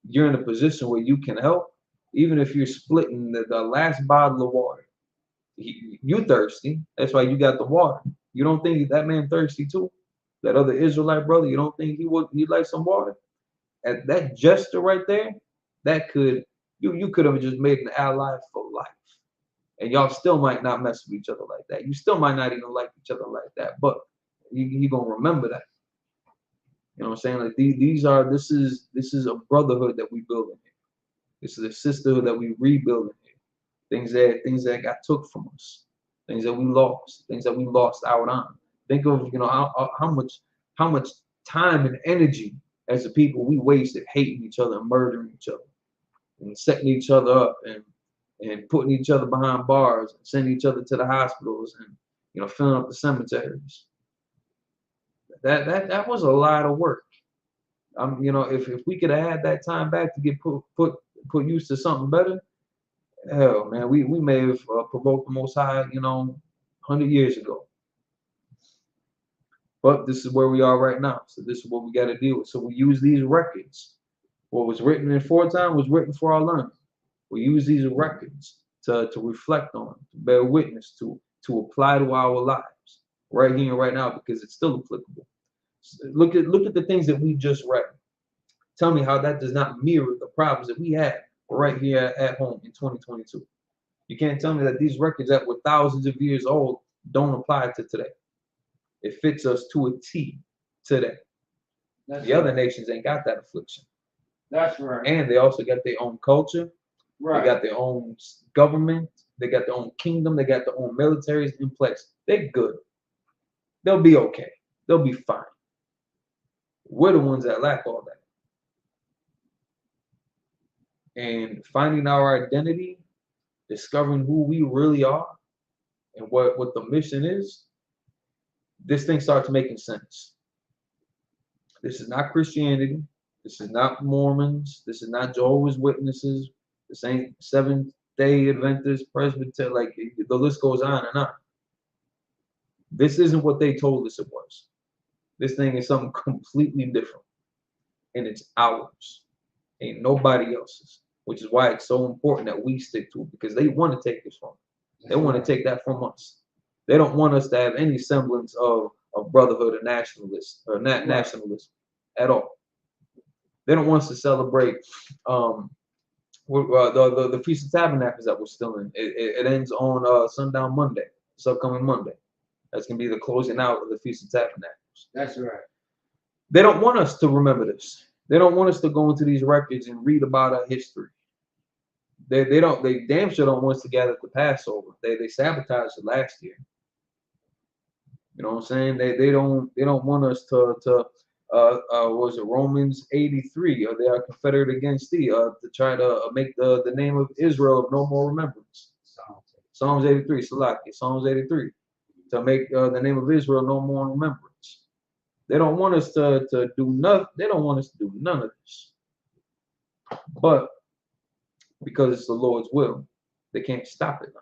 you're in a position where you can help, even if you're splitting the last bottle of water, you thirsty. That's why you got the water. You don't think that man thirsty too? That other Israelite brother, you don't think he'd like some water? At that gesture right there, that could you could have just made an ally for life. And y'all still might not mess with each other like that. You still might not even like each other like that, but you gonna remember that. You know what I'm saying? Like this is a brotherhood that we building here. This is a sisterhood that we rebuilding here. Things that got took from us, things that we lost out on. Think of how much time and energy as a people we wasted hating each other and murdering each other and setting each other up and putting each other behind bars and sending each other to the hospitals and filling up the cemeteries. That was a lot of work. If we could have had that time back to get put used to something better, hell man, we may have provoked the Most High 100 years ago. But this is where we are right now. So this is what we got to deal with. So we use these records. What was written in foretime was written for our learning. We use these records to reflect on, to bear witness to apply to our lives right here and right now, because it's still applicable. Look at the things that we just read. Tell me how that does not mirror the problems that we had right here at home in 2022. You can't tell me that these records that were thousands of years old don't apply to today. It fits us to a T today. The other nations ain't got that affliction. That's right. And they also got their own culture. Right. They got their own government. They got their own kingdom. They got their own militaries in place. They're good. They'll be okay. They'll be fine. We're the ones that lack all that. And finding our identity discovering who we really are and what the mission is, this thing starts making sense. This is not Christianity. This is not Mormons. This is not Jehovah's Witnesses. This ain't Seventh-day Adventists, Presbyterian. Like the list goes on and on. This isn't what they told us it was. This thing is something completely different, and it's ours. Ain't nobody else's. Which is why it's so important that we stick to it, because they want to take this from us. They want to take that from us. They don't want us to have any semblance of brotherhood or nationalist or nationalism at all. They don't want us to celebrate the Feast of Tabernacles that we're still in. It ends on sundown Monday, this upcoming Monday. That's gonna be the closing out of the Feast of Tabernacles. That's right. They don't want us to remember this. They don't want us to go into these records and read about our history. They damn sure don't want us to gather at the Passover. They sabotaged it last year. You know what I'm saying? They don't want us to what was it, Romans 83, or they are confederate against thee, to try to make the name of Israel of no more remembrance. Psalms 83, Salaki, Psalms 83, to make the name of Israel no more in remembrance. They don't want us to do nothing. They don't want us to do none of this. But because it's the Lord's will, they can't stop it now.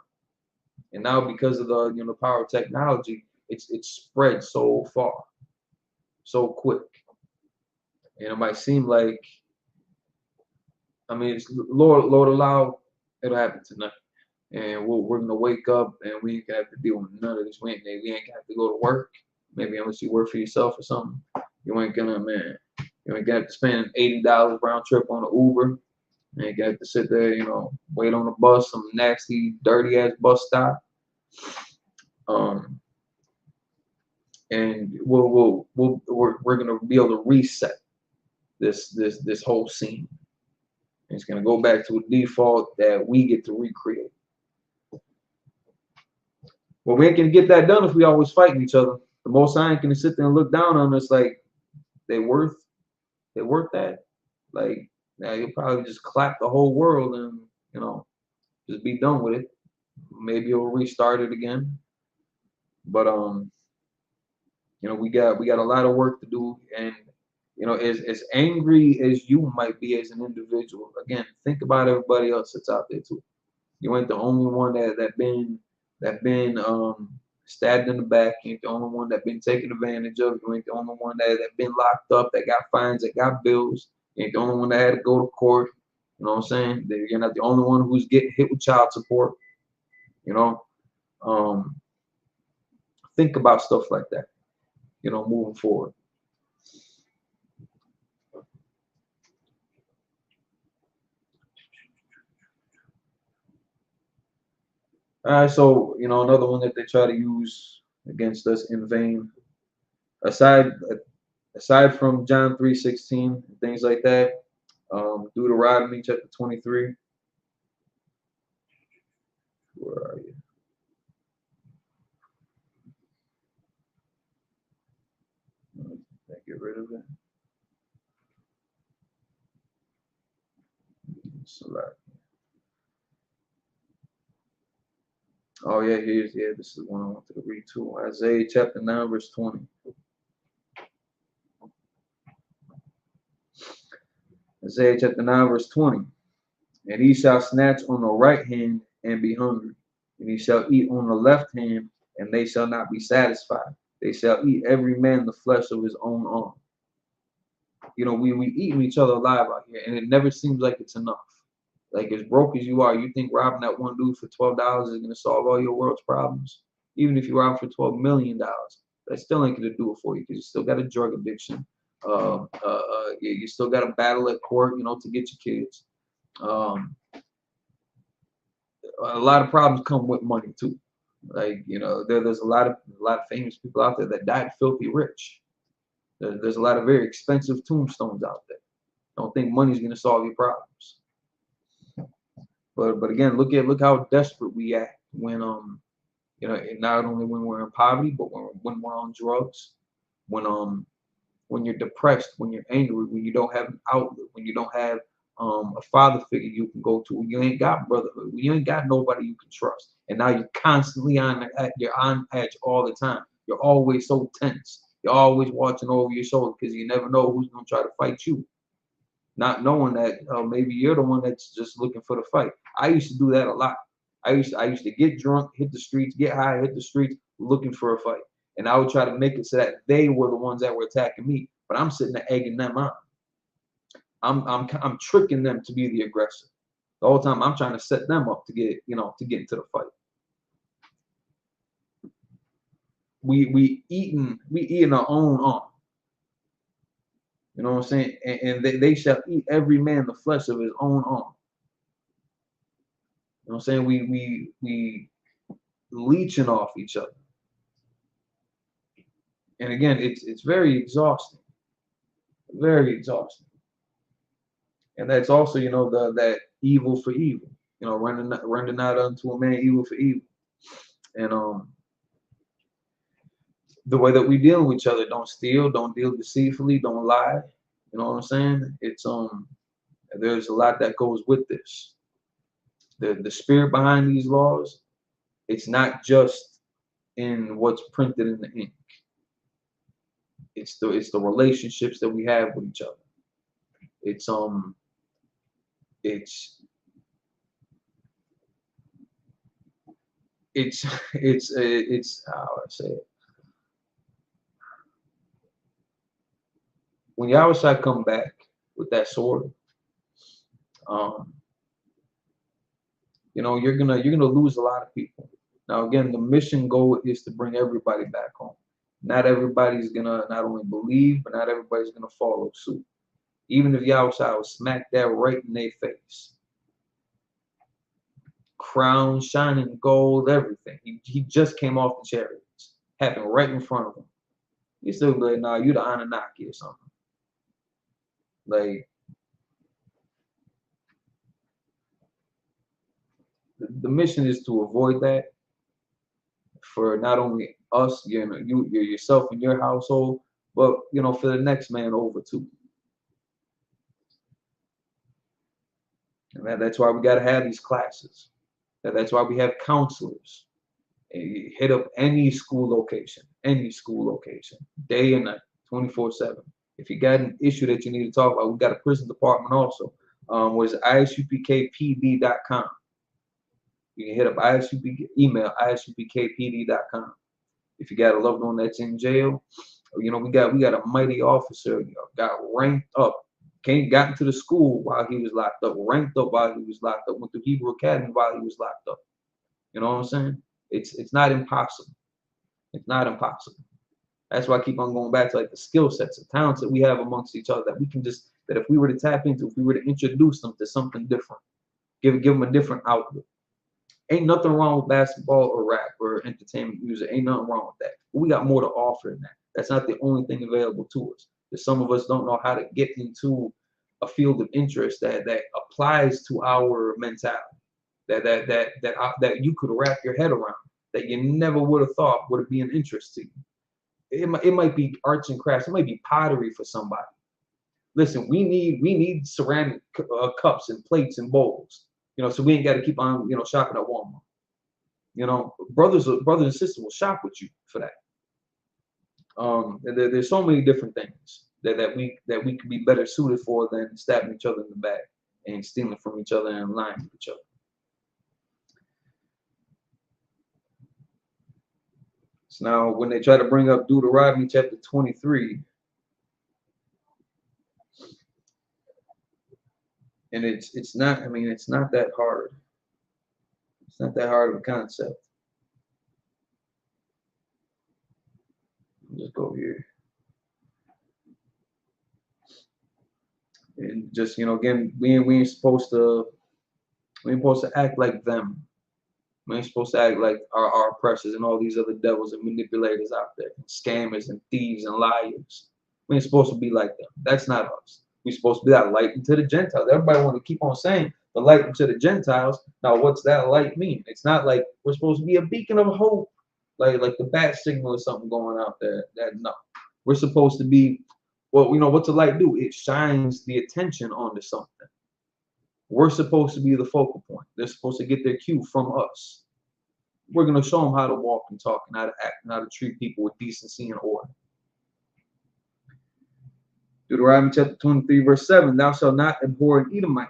And now because of the power of technology, it's spread so far, so quick. And it might seem like, I mean, it's Lord allow it'll happen tonight. And we're gonna wake up and we ain't gonna have to deal with none of this. We ain't gonna have to go to work. Maybe unless you work for yourself or something. You ain't gonna have to spend $80 round trip on an Uber. You ain't gonna have to sit there, wait on a bus, some nasty, dirty ass bus stop. And we're gonna be able to reset this whole scene. And it's gonna go back to a default that we get to recreate. Well, we ain't gonna get that done if we always fighting each other. The Most High ain't gonna sit there and look down on us like they worth that. Like now you'll probably just clap the whole world and just be done with it. Maybe you'll restart it again. But we got a lot of work to do, and as angry as you might be as an individual, again, think about everybody else that's out there too. You ain't the only one that been stabbed in the back. You ain't the only one that been taken advantage of. You ain't the only one that been locked up, that got fines, that got bills. You ain't the only one that had to go to court. You know what I'm saying? You're not the only one who's getting hit with child support. Think about stuff like that, moving forward. All right, so another one that they try to use against us in vain, aside from John 3:16 and things like that, Deuteronomy chapter 23. Where are you? Get rid of it. Select. Oh yeah, this is one I wanted to read too. Isaiah chapter 9, verse 20. Isaiah chapter 9, verse 20. And he shall snatch on the right hand and be hungry, and he shall eat on the left hand, and they shall not be satisfied. They shall eat every man the flesh of his own arm. We eating each other alive out here, and it never seems like it's enough. Like as broke as you are, you think robbing that one dude for $12 is gonna solve all your world's problems? Even if you rob for $12 million, that still ain't gonna do it for you, because you still got a drug addiction. You still got to battle at court, to get your kids. A lot of problems come with money too. Like there's a lot of famous people out there that died filthy rich. There's a lot of very expensive tombstones out there. Don't think money's gonna solve your problems. But again, look how desperate we act when not only when we're in poverty, but when we're on drugs, when you're depressed, when you're angry, when you don't have an outlet, when you don't have a father figure you can go to. You ain't got brotherhood. You ain't got nobody you can trust. And now you're constantly you're on edge all the time. You're always so tense. You're always watching over your shoulder because you never know who's gonna try to fight you. Not knowing that maybe you're the one that's just looking for the fight. I used to do that a lot. I used to get drunk, hit the streets, get high, hit the streets, looking for a fight. And I would try to make it so that they were the ones that were attacking me. But I'm sitting there egging them on. I'm tricking them to be the aggressor. The whole time I'm trying to set them up to get into the fight. We eating our own arm. You know what I'm saying? And they shall eat every man the flesh of his own arm. You know what I'm saying? We leeching off each other. And again, it's very exhausting. Very exhausting. And that's also, that evil for evil. Rendering out unto a man evil for evil. And the way that we deal with each other, don't steal, don't deal deceitfully, don't lie. You know what I'm saying? It's there's a lot that goes with this. The spirit behind these laws, it's not just in what's printed in the ink. It's the relationships that we have with each other. It's how I say it. When Yahushua come back with that sword, you're gonna lose a lot of people. Now again, the mission goal is to bring everybody back home. Not everybody's gonna not only believe, but not everybody's gonna follow suit. Even if Yahushua was smack that right in their face. Crown, shining gold, everything. He just came off the chariots. Happened right in front of him. You still be like, nah, you the Anunnaki or something. Like, the mission is to avoid that for not only us, you yourself and your household, but for the next man over too. And that's why we got to have these classes. That's why we have counselors. And you hit up any school location, day and night, 24/7. If you got an issue that you need to talk about, we got a prison department also. What is it? ISUPKPD.com. You can hit up email ISUPKPD.com. If you got a loved one that's in jail, we got a mighty officer, got ranked up, got into the school while he was locked up, ranked up while he was locked up, went to Hebrew Academy while he was locked up. You know what I'm saying? It's not impossible. It's not impossible. That's why I keep on going back to the skill sets, the talents that we have amongst each other that we can that if we were to tap into, if we were to introduce them to something different, give them a different outlook. Ain't nothing wrong with basketball or rap or entertainment music. Ain't nothing wrong with that. But we got more to offer than that. That's not the only thing available to us. Because some of us don't know how to get into a field of interest that applies to our mentality. That you could wrap your head around. That you never would have thought would be an interest to you. It might be arts and crafts. It might be pottery for somebody. Listen, we need ceramic cups and plates and bowls. So we ain't got to keep on shopping at Walmart. Brothers and sisters will shop with you for that. There's so many different things that we could be better suited for than stabbing each other in the back and stealing from each other and lying to each other. So now, when they try to bring up Deuteronomy chapter 23, and it's not that hard. It's not that hard of a concept. Just go here. And just, again, we ain't supposed to act like them. We ain't supposed to act like our oppressors and all these other devils and manipulators out there, and scammers and thieves and liars. We ain't supposed to be like them. That's not us. We're supposed to be that light into the Gentiles. Everybody want to keep on saying the light into the Gentiles. Now, what's that light mean? It's not like we're supposed to be a beacon of hope, like the bat signal or something going out there. No. We're supposed to be, what's a light do? It shines the attention onto something. We're supposed to be the focal point. They're supposed to get their cue from us. We're going to show them how to walk and talk and how to act and how to treat people with decency and order. Deuteronomy chapter 23, verse 7, thou shalt not abhor an Edomite,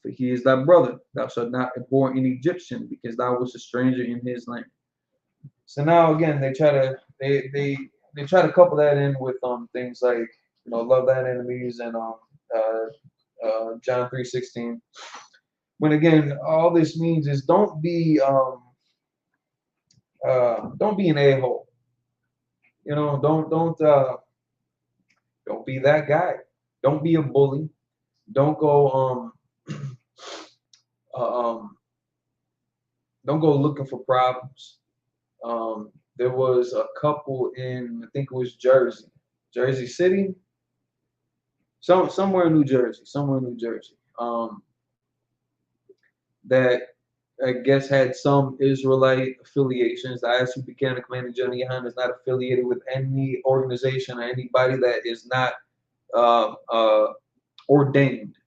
for he is thy brother. Thou shalt not abhor an Egyptian, because thou wast a stranger in his land. So now again, they try to couple that in with things like, love thine enemies and John 3:16. When again, all this means is don't be an a-hole. Don't be that guy. Don't be a bully. Don't go don't go looking for problems. There was a couple in, I think it was Jersey City, somewhere in New Jersey, that I guess had some Israelite affiliations. The ISUPK and Commander General Yohan is not affiliated with any organization or anybody that is not ordained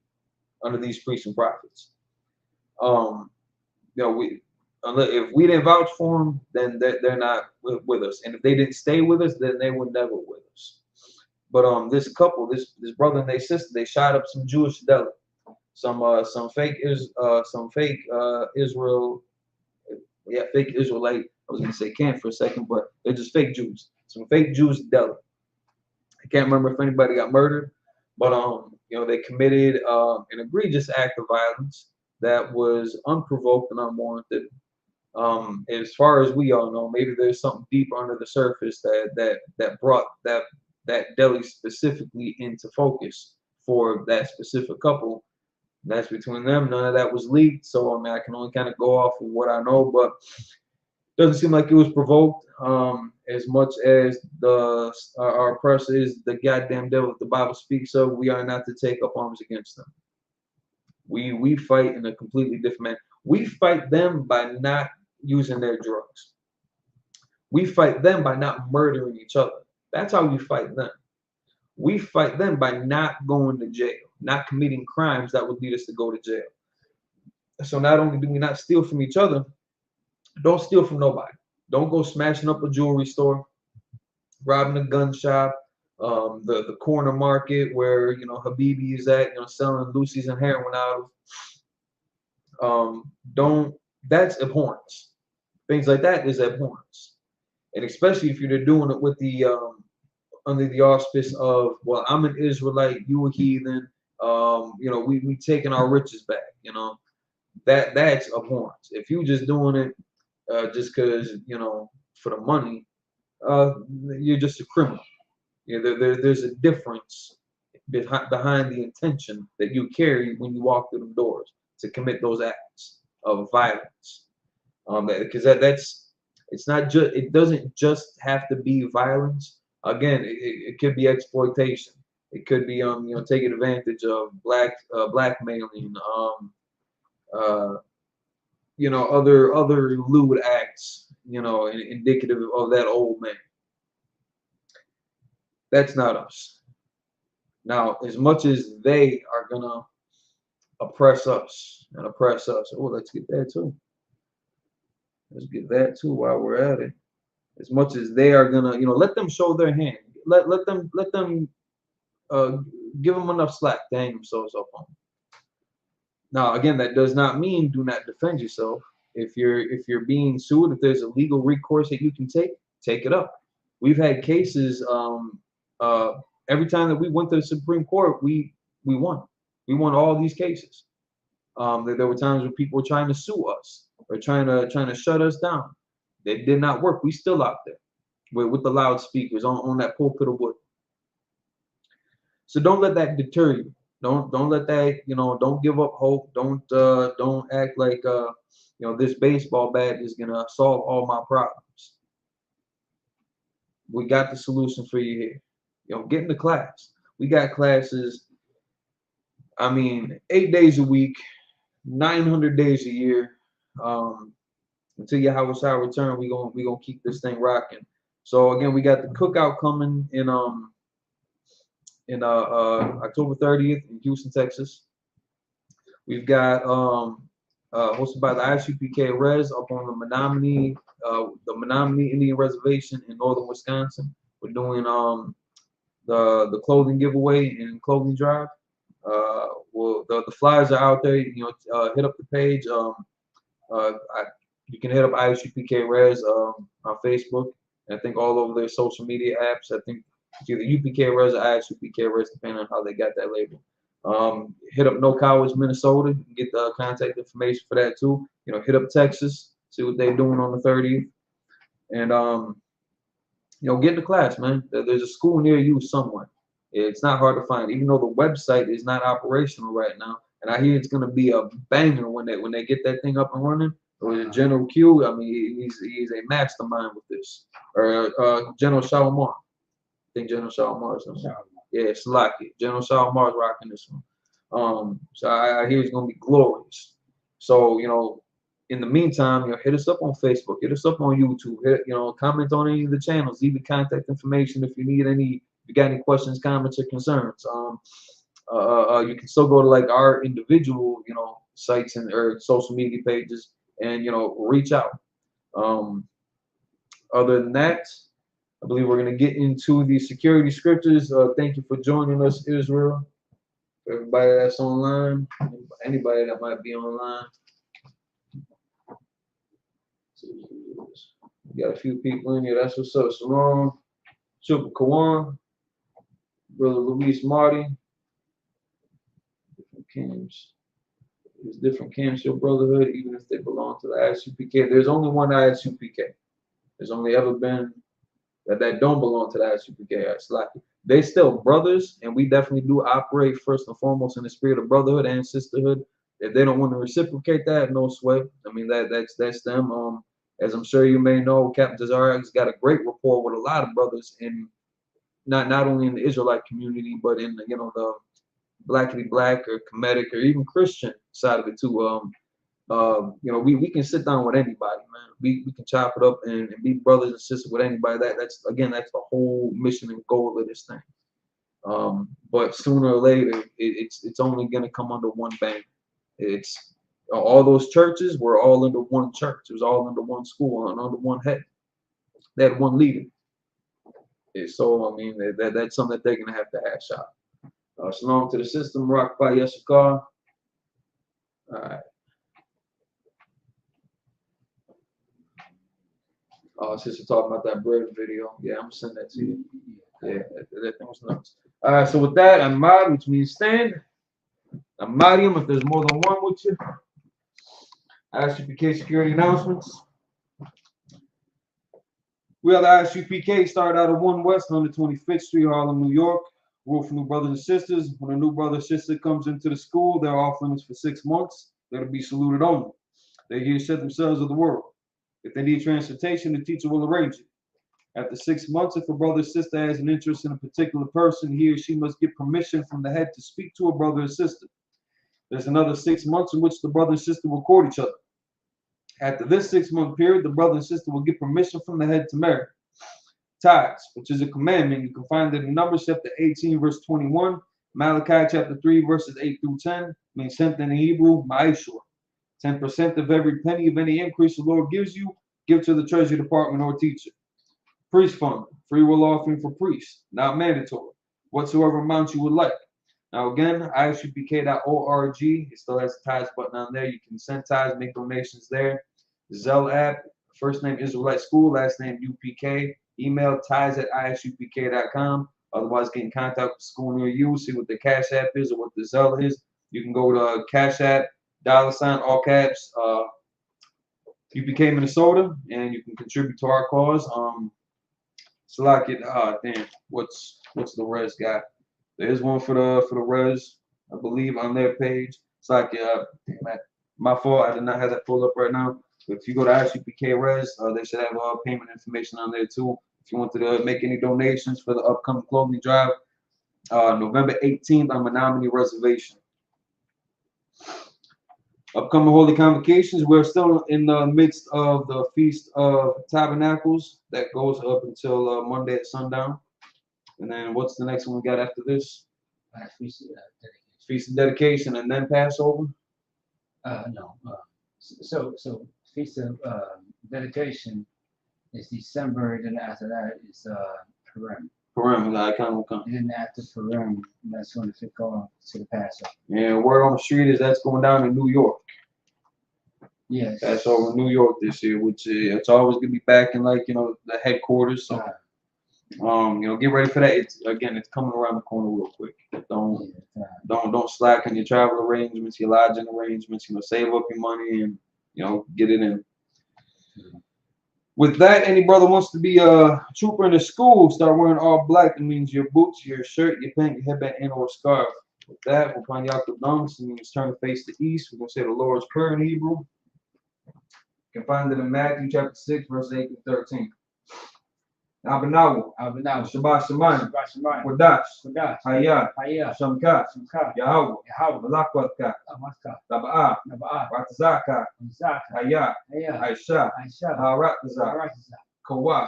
under these priests and prophets. If we didn't vouch for them, then they're not with us. And if they didn't stay with us, then they were never with us. But this couple, this brother and their sister, they shot up some Jewish deli, some fake Israel, fake Israelite. I was gonna say camp for a second, but they're just fake Jews. Some fake Jewish deli. I can't remember if anybody got murdered, but they committed an egregious act of violence that was unprovoked and unwarranted. As far as we all know, maybe there's something deeper under the surface that brought that deli specifically into focus for that specific couple. That's between them. None of that was leaked, so I can only kind of go off of what I know, but it doesn't seem like it was provoked. As much as our oppressor is the goddamn devil that the Bible speaks of, we are not to take up arms against them. We fight in a completely different manner. We fight them by not using their drugs. We fight them by not murdering each other. That's how we fight them. We fight them by not going to jail, not committing crimes that would lead us to go to jail. So not only do we not steal from each other, don't steal from nobody. Don't go smashing up a jewelry store, robbing a gun shop, the corner market where Habibi is at, selling Lucy's and heroin out of. That's abhorrence. Things like that is abhorrence, and especially if you're doing it with the under the auspice of, well, I'm an Israelite, you a heathen. We taking our riches back. That's abhorrence. If you just doing it just because for the money, you're just a criminal. There's a difference behind the intention that you carry when you walk through the doors to commit those acts of violence. Because it's not just, it doesn't just have to be violence. Again, it could be exploitation. It could be taking advantage of blackmailing, other lewd acts, indicative of that old man. That's not us. Now, as much as they are gonna oppress us, let's get that too. Let's get that too while we're at it. As much as they are gonna, let them show their hand. Let them give them enough slack to hang themselves up on. Now, again, that does not mean do not defend yourself. If you're being sued, if there's a legal recourse that you can take it up. We've had cases. Every time that we went to the Supreme Court, we won. We won all these cases. There were times when people were trying to sue us or trying to shut us down. It did not work. We still out there with the loudspeakers on that pulpit of wood. So don't let that deter you. Don't let that, don't give up hope. Don't act like this baseball bat is gonna solve all my problems. We got the solution for you here. Get into class. We got classes, 8 days a week, 900 days a year. Until Yahweh return, we gonna keep this thing rocking. So again, we got the cookout coming in October 30th in Houston, Texas. We've got hosted by the ISUPK Res up on the Menominee Indian Reservation in northern Wisconsin. We're doing the clothing giveaway and clothing drive. Well, the flyers are out there. You know, hit up the page. You can hit up ISUPK Res on Facebook. I think all over their social media apps. I think it's either UPK Res or ISUPK Res, depending on how they got that label. Hit up No Cowards, Minnesota. You can get the contact information for that too. You know, hit up Texas, see what they're doing on the 30th, and you know, get in the class, man. There's a school near you somewhere. It's not hard to find, even though the website is not operational right now. And I hear it's gonna be a banger when they get that thing up and running. Or General Q, I mean, he's a mastermind with this. Or General Shalimar. I think General Shalimar is something. Yeah, Salaki. General Shalimar is rocking this one. So I hear it's gonna be glorious. So, you know, in the meantime, you know, hit us up on Facebook, hit us up on YouTube, you know, comment on any of the channels, leave the contact information if you need any, if you got any questions, comments, or concerns. You can still go to like our individual, you know, sites and or social media pages and, you know, reach out. Other than that, I believe we're going to get into the security scriptures. Thank you for joining us, Israel. For everybody that's online, anybody that might be online. We got a few people in here. That's what's up. Salon, Super Kawan, Brother Luis Marty. Different camps. There's different camps, your brotherhood, even if they belong to the ISUPK. There's only one ISUPK. There's only ever been that don't belong to the ISUPK. It's like they still brothers, and we definitely do operate first and foremost in the spirit of brotherhood and sisterhood. If they don't want to reciprocate that, no sweat. I mean that's them. As I'm sure you may know, Captain Tazar's got a great rapport with a lot of brothers in not only in the Israelite community, but in the, you know, the blackity black or Kemetic or even Christian side of it too. You know, we can sit down with anybody, man. We can chop it up and be brothers and sisters with anybody. That's the whole mission and goal of this thing. But sooner or later, it's only gonna come under one banner. It's all those churches were all under one church. It was all under one school and under one head. They had one leader. So I mean that's something that they're gonna have to hash out. Shalom to the system, rock by Yeshakar. All right. Sister talking about that bread video. Yeah, I'm gonna send that to you. Yeah, that thing was nuts. All right, so with that, I'm Ahmad, which means stand. I'm Mariam, if there's more than one with you. ISUPK security announcements. We are the ISUPK, started out of 1 West, 125th Street, Harlem, New York. Rule for new brothers and sisters. When a new brother or sister comes into the school, they're off limits for 6 months. They're to be saluted only. They're here to set themselves of the world. If they need transportation, the teacher will arrange it. After 6 months, if a brother or sister has an interest in a particular person, he or she must get permission from the head to speak to a brother or sister. There's another 6 months in which the brother and sister will court each other. After this 6-month period, the brother and sister will get permission from the head to marry. Tithes, which is a commandment, you can find it in Numbers chapter 18, verse 21, Malachi chapter 3, verses 8 through 10, means sent in Hebrew, ma'ishur. 10% of every penny of any increase the Lord gives you, give to the treasury department or teacher. Priest fund, free will offering for priests, not mandatory. Whatsoever amount you would like. Now again, ISUPK.org. It still has a tithes button on there. You can send tithes, make donations there. Zelle app, first name Israelite School, last name UPK. Email tithes@isupk.com. Otherwise, get in contact with the school near you, see what the Cash App is or what the Zelle is. You can go to Cash App, $, all caps, UPK Minnesota, and you can contribute to our cause. Select it. Damn, what's the res got? There is one for the res, I believe, on their page. It's like my fault. I did not have that pulled up right now. But if you go to ISUPK res, they should have payment information on there too. If you wanted to make any donations for the upcoming clothing drive, November 18th on Menominee Reservation. Upcoming holy convocations, we're still in the midst of the Feast of Tabernacles that goes up until Monday at sundown. And then what's the next one we got after this? Feast of Dedication. Feast of Dedication and then Passover. No. So feast of dedication is December. Then after that is Purim. Purim, like kind of And then after Purim, that's when it go to the Passover. And word on the street is that's going down in New York. Yes. Passover in New York this year, which it's always gonna be back in like the headquarters. So get ready for that. It's coming around the corner real quick. Don't slack on your travel arrangements, your lodging arrangements. Save up your money and get it in. With that, any brother wants to be a trooper in the school, start wearing all black. That means your boots, your shirt, your pant, your headband, and or scarf. With that, we'll find Yaakov Dams. It means turn to face the east. We're gonna say the Lord's Prayer in Hebrew. You can find it in Matthew chapter 6, verse 8 to 13. Abinawu, Shabbat Shemayim, Kodash, Hayah, Shamka, Yahweh, Malakwaka, Taba'ah, Ratazaka, Hayah, Aisha, Haratazak, Kawa,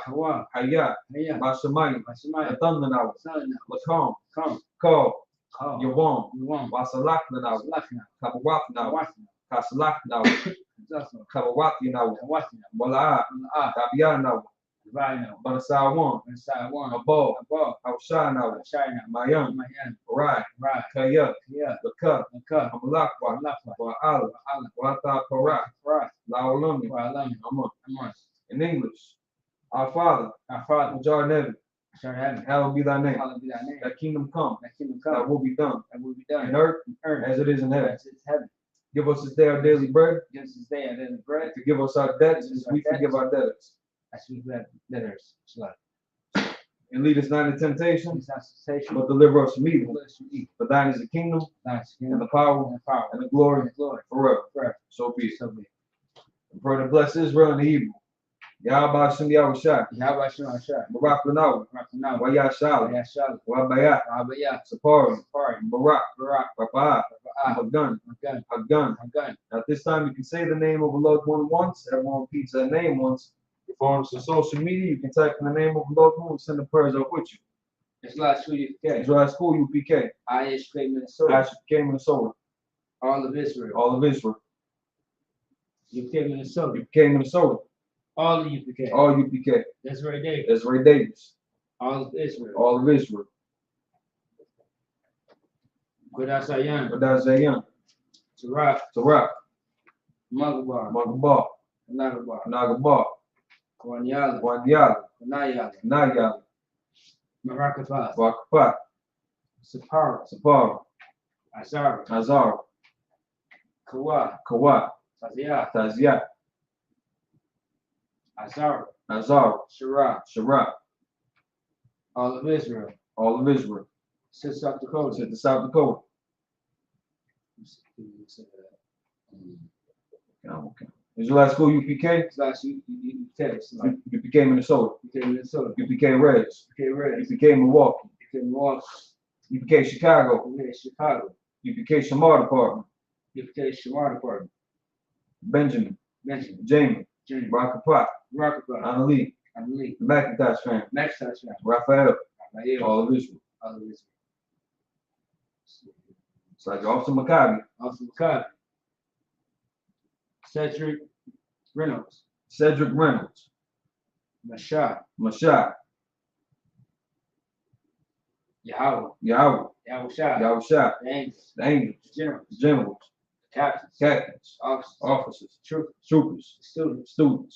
Hayah, Bashamayim, Atandanaw, Lakom, Ko, Yawan, Wasalaknanaw, Kabawatnaw, Kasalaknaw, Kabawatinaw, Wala'ah, Tabianaw, Banasawan, Abol, Haushanaw, Mayam, Rai, Kaya, Laka, Amalakwa, Wa'ala, Wata Parak, Laolami, Aman. In English, our Father, which art in heaven, hallowed be thy name. Thy kingdom come, thy will be done, in earth as it is in heaven. Give us this day our daily bread. Forgive us our debts as we forgive our debtors. And lead us not into temptation, but deliver us from evil. For thine is the kingdom, and the power, and the glory, forever. So be it. And pray to bless Israel and the Hebrew. Yahweh Shem Yahushai, Barak Lanaw, Wayashal, Wabayat, Sapari, Barak, Rapa'ah, Hagun. At this time, you can say the name of the Lord once. Everyone repeats that name once. For us on social media, you can type in the name of the Lord and send the prayers up with you. Israel School UPK. ISUPK Minnesota. All of Israel. UPK Minnesota. All of UPK. All UPK. Desiree Davis. Desiree Davis. All of Israel. All of Israel. Kodash Zayan. Kodash Zayan. Tarak. Magabar. Nagabar. Kwanyala. Nayala. Marakapat. Sapara. Azara. Kawa. Tazia. Azara. Shara. All of Israel. Sit South Dakota. Okay. Israel School UPK. UPK Minnesota. UPK Reds. UPK Milwaukee. UPK Chicago. UPK Shamar Department. Benjamin. Jamie. Rockapat. Annalie. The McIntosh family. Raphael. All of Israel. It's like Officer Maccabi. Cedric Reynolds. Mashad. Yahweh. Yahushua. The Angels. Generals. Captains. Officers. Troopers. Students.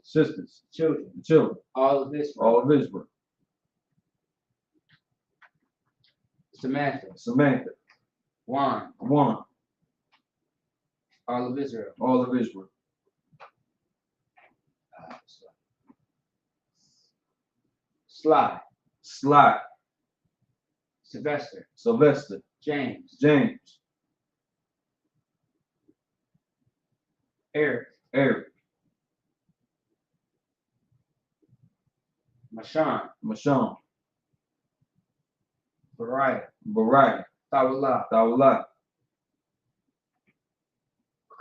Sisters. Children. All of Israel. Samantha. Juan. All of Israel. Sly. Sylvester. James. Eric. Mashawn. Bariah. Tawala.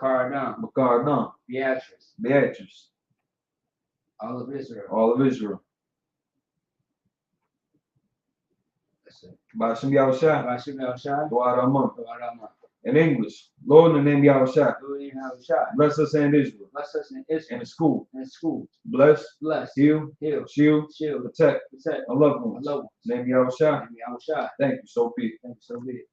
Bakardam. Beatrice. All of Israel. Bashim Yahushua. Dwar Aman. In English, Lord, in the name of Yahushua. Lord, in the name of Yahushua. Bless us and Israel. Bless us in Israel. And the school. And the school. Bless. Bless. Heal. Heal. Shield. Shield. Protect. Protect. Our loved ones. Our loved ones. In the name of Yahushua. In the name of Yahushua. Thank you, so be it. Thank you, so be it.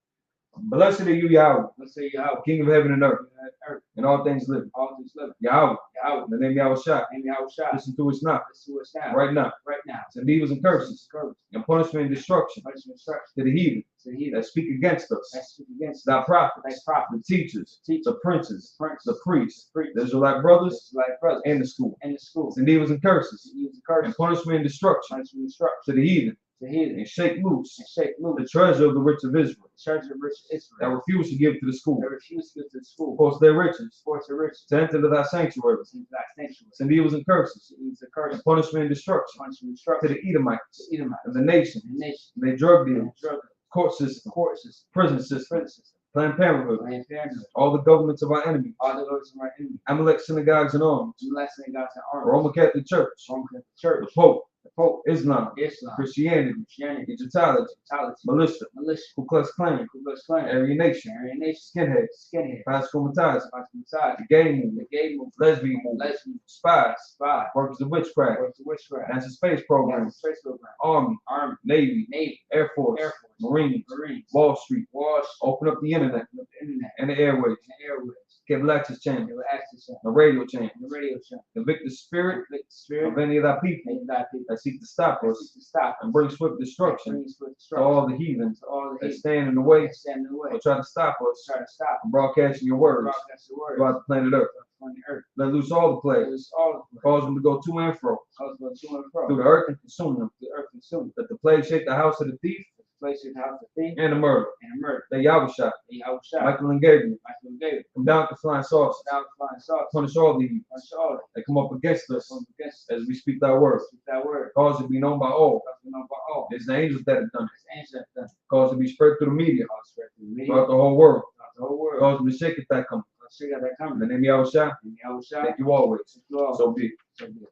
Blessed are you, Yahweh. Blessed are you, Yahweh. King of heaven and earth. Earth. And all things living. All things living. Yahweh. Yahweh. In the name of Yahushua. In the name of Yahushua. Listen to us now. Listen to us now. Right now. Right now. Send evils and curses. And punishment and destruction. Punishment and destruction. To the heathen. To the heathen. That speak against us. That speak against us. Thy prophets. Thy prophets. The teachers. The princes. The priests. The The Israelite brothers. Israelite brothers. And the school. And the school. Send evils and curses. Evils and curses. And punishment and destruction. Punishment and destruction. To the heathen. To the heathen. And shake loose. And shake loose. The treasure of the rich of Israel. The treasure of rich Israel. That refuse to give to the school. That refuse to give to the school. Force their riches. Force their riches. To enter to thy sanctuary. Into thy sanctuary. Send evils and curses. Evils and curses. And punishment and destruction. Punishment and To destruction. the Edomites. The Edomites. And the nations. The nation. And their drug And dealers. drug Court system. court system. Prison system. Prison system. Planned Parenthood. Planned Parenthood. All the governments of our enemies. All the lords of our enemies. Amalek synagogues and arms. Blessing and God's arms. Roman Catholic Church. Roman Catholic Church. The Pope. The Pope. Islam. Islam. Christianity. Christianity. Egyptology. Egyptology. Militia. Militia. Ku Klux Klan. Ku Klux Klan. Aryan Nation. Aryan Nation. Skinheads. Skinhead. Classical Matazzi. Massage. The gay movement. The gay movement. Lesbian movement. Lesbian. Spies. Spy. Workers of witchcraft. Works of witchcraft. NASA space programs. Space program. Army. Army. Navy. Navy. Air Force. Air Force. Marines. Marines. Wall Street. Wars. Open up the internet. The internet. And the airways. And the airways. Cable access channel. Give access to The radio channel. the radio channel. Convict the spirit Conflict the spirit of any of thy people and thy people. that seek to stop That us seek to stop and bring swift destruction brings with to destruction all the heathens to all the that heathen stand in the way that stand in the way. or try to stop us Try to stop from broadcasting your words broadcast the word throughout the planet Earth. on the earth. Let loose all the plagues, There's all the cause them to go to and fro cause go to and fro. through the earth and consume them. The earth consumed. Let the plague shake the house of the thief Place in the house of thief and the murderer. and a murder. Let Yahushua, The Yahushua. Michael and Gabriel, Michael and David. come down to flying saucers, Now flying sauce. punish all the evil Punch all that come up against us come against as we speak thy word. Speak that word. Cause it to be known by all. Cause we know about all. It's the angels that have done it. It's angels that done. Cause it to be spread through the media Cause spread through the media. throughout the whole world. Throughout the whole world. Cause them to shake it that come. Cause see that In coming. the name of Yahushua, And Yahushua. thank you always. Thank you all. So be it. So be it.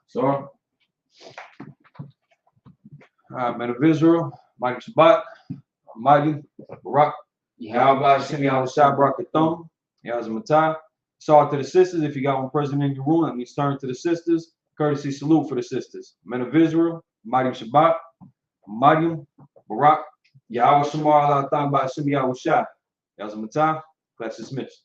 So, all right, man of Israel, Mighty Shabbat, Mighty Barak, Yahweh Hashem Yahushua Barakathon, Yazamatai. Sorry to the sisters. If you got one present in your room, let me turn to the sisters. Courtesy salute for the sisters. Men of Israel, Mighty Shabbat, Mighty Barak, Yahweh Shamar Allah Hashem Yahushua, Yazamatai. Class dismissed.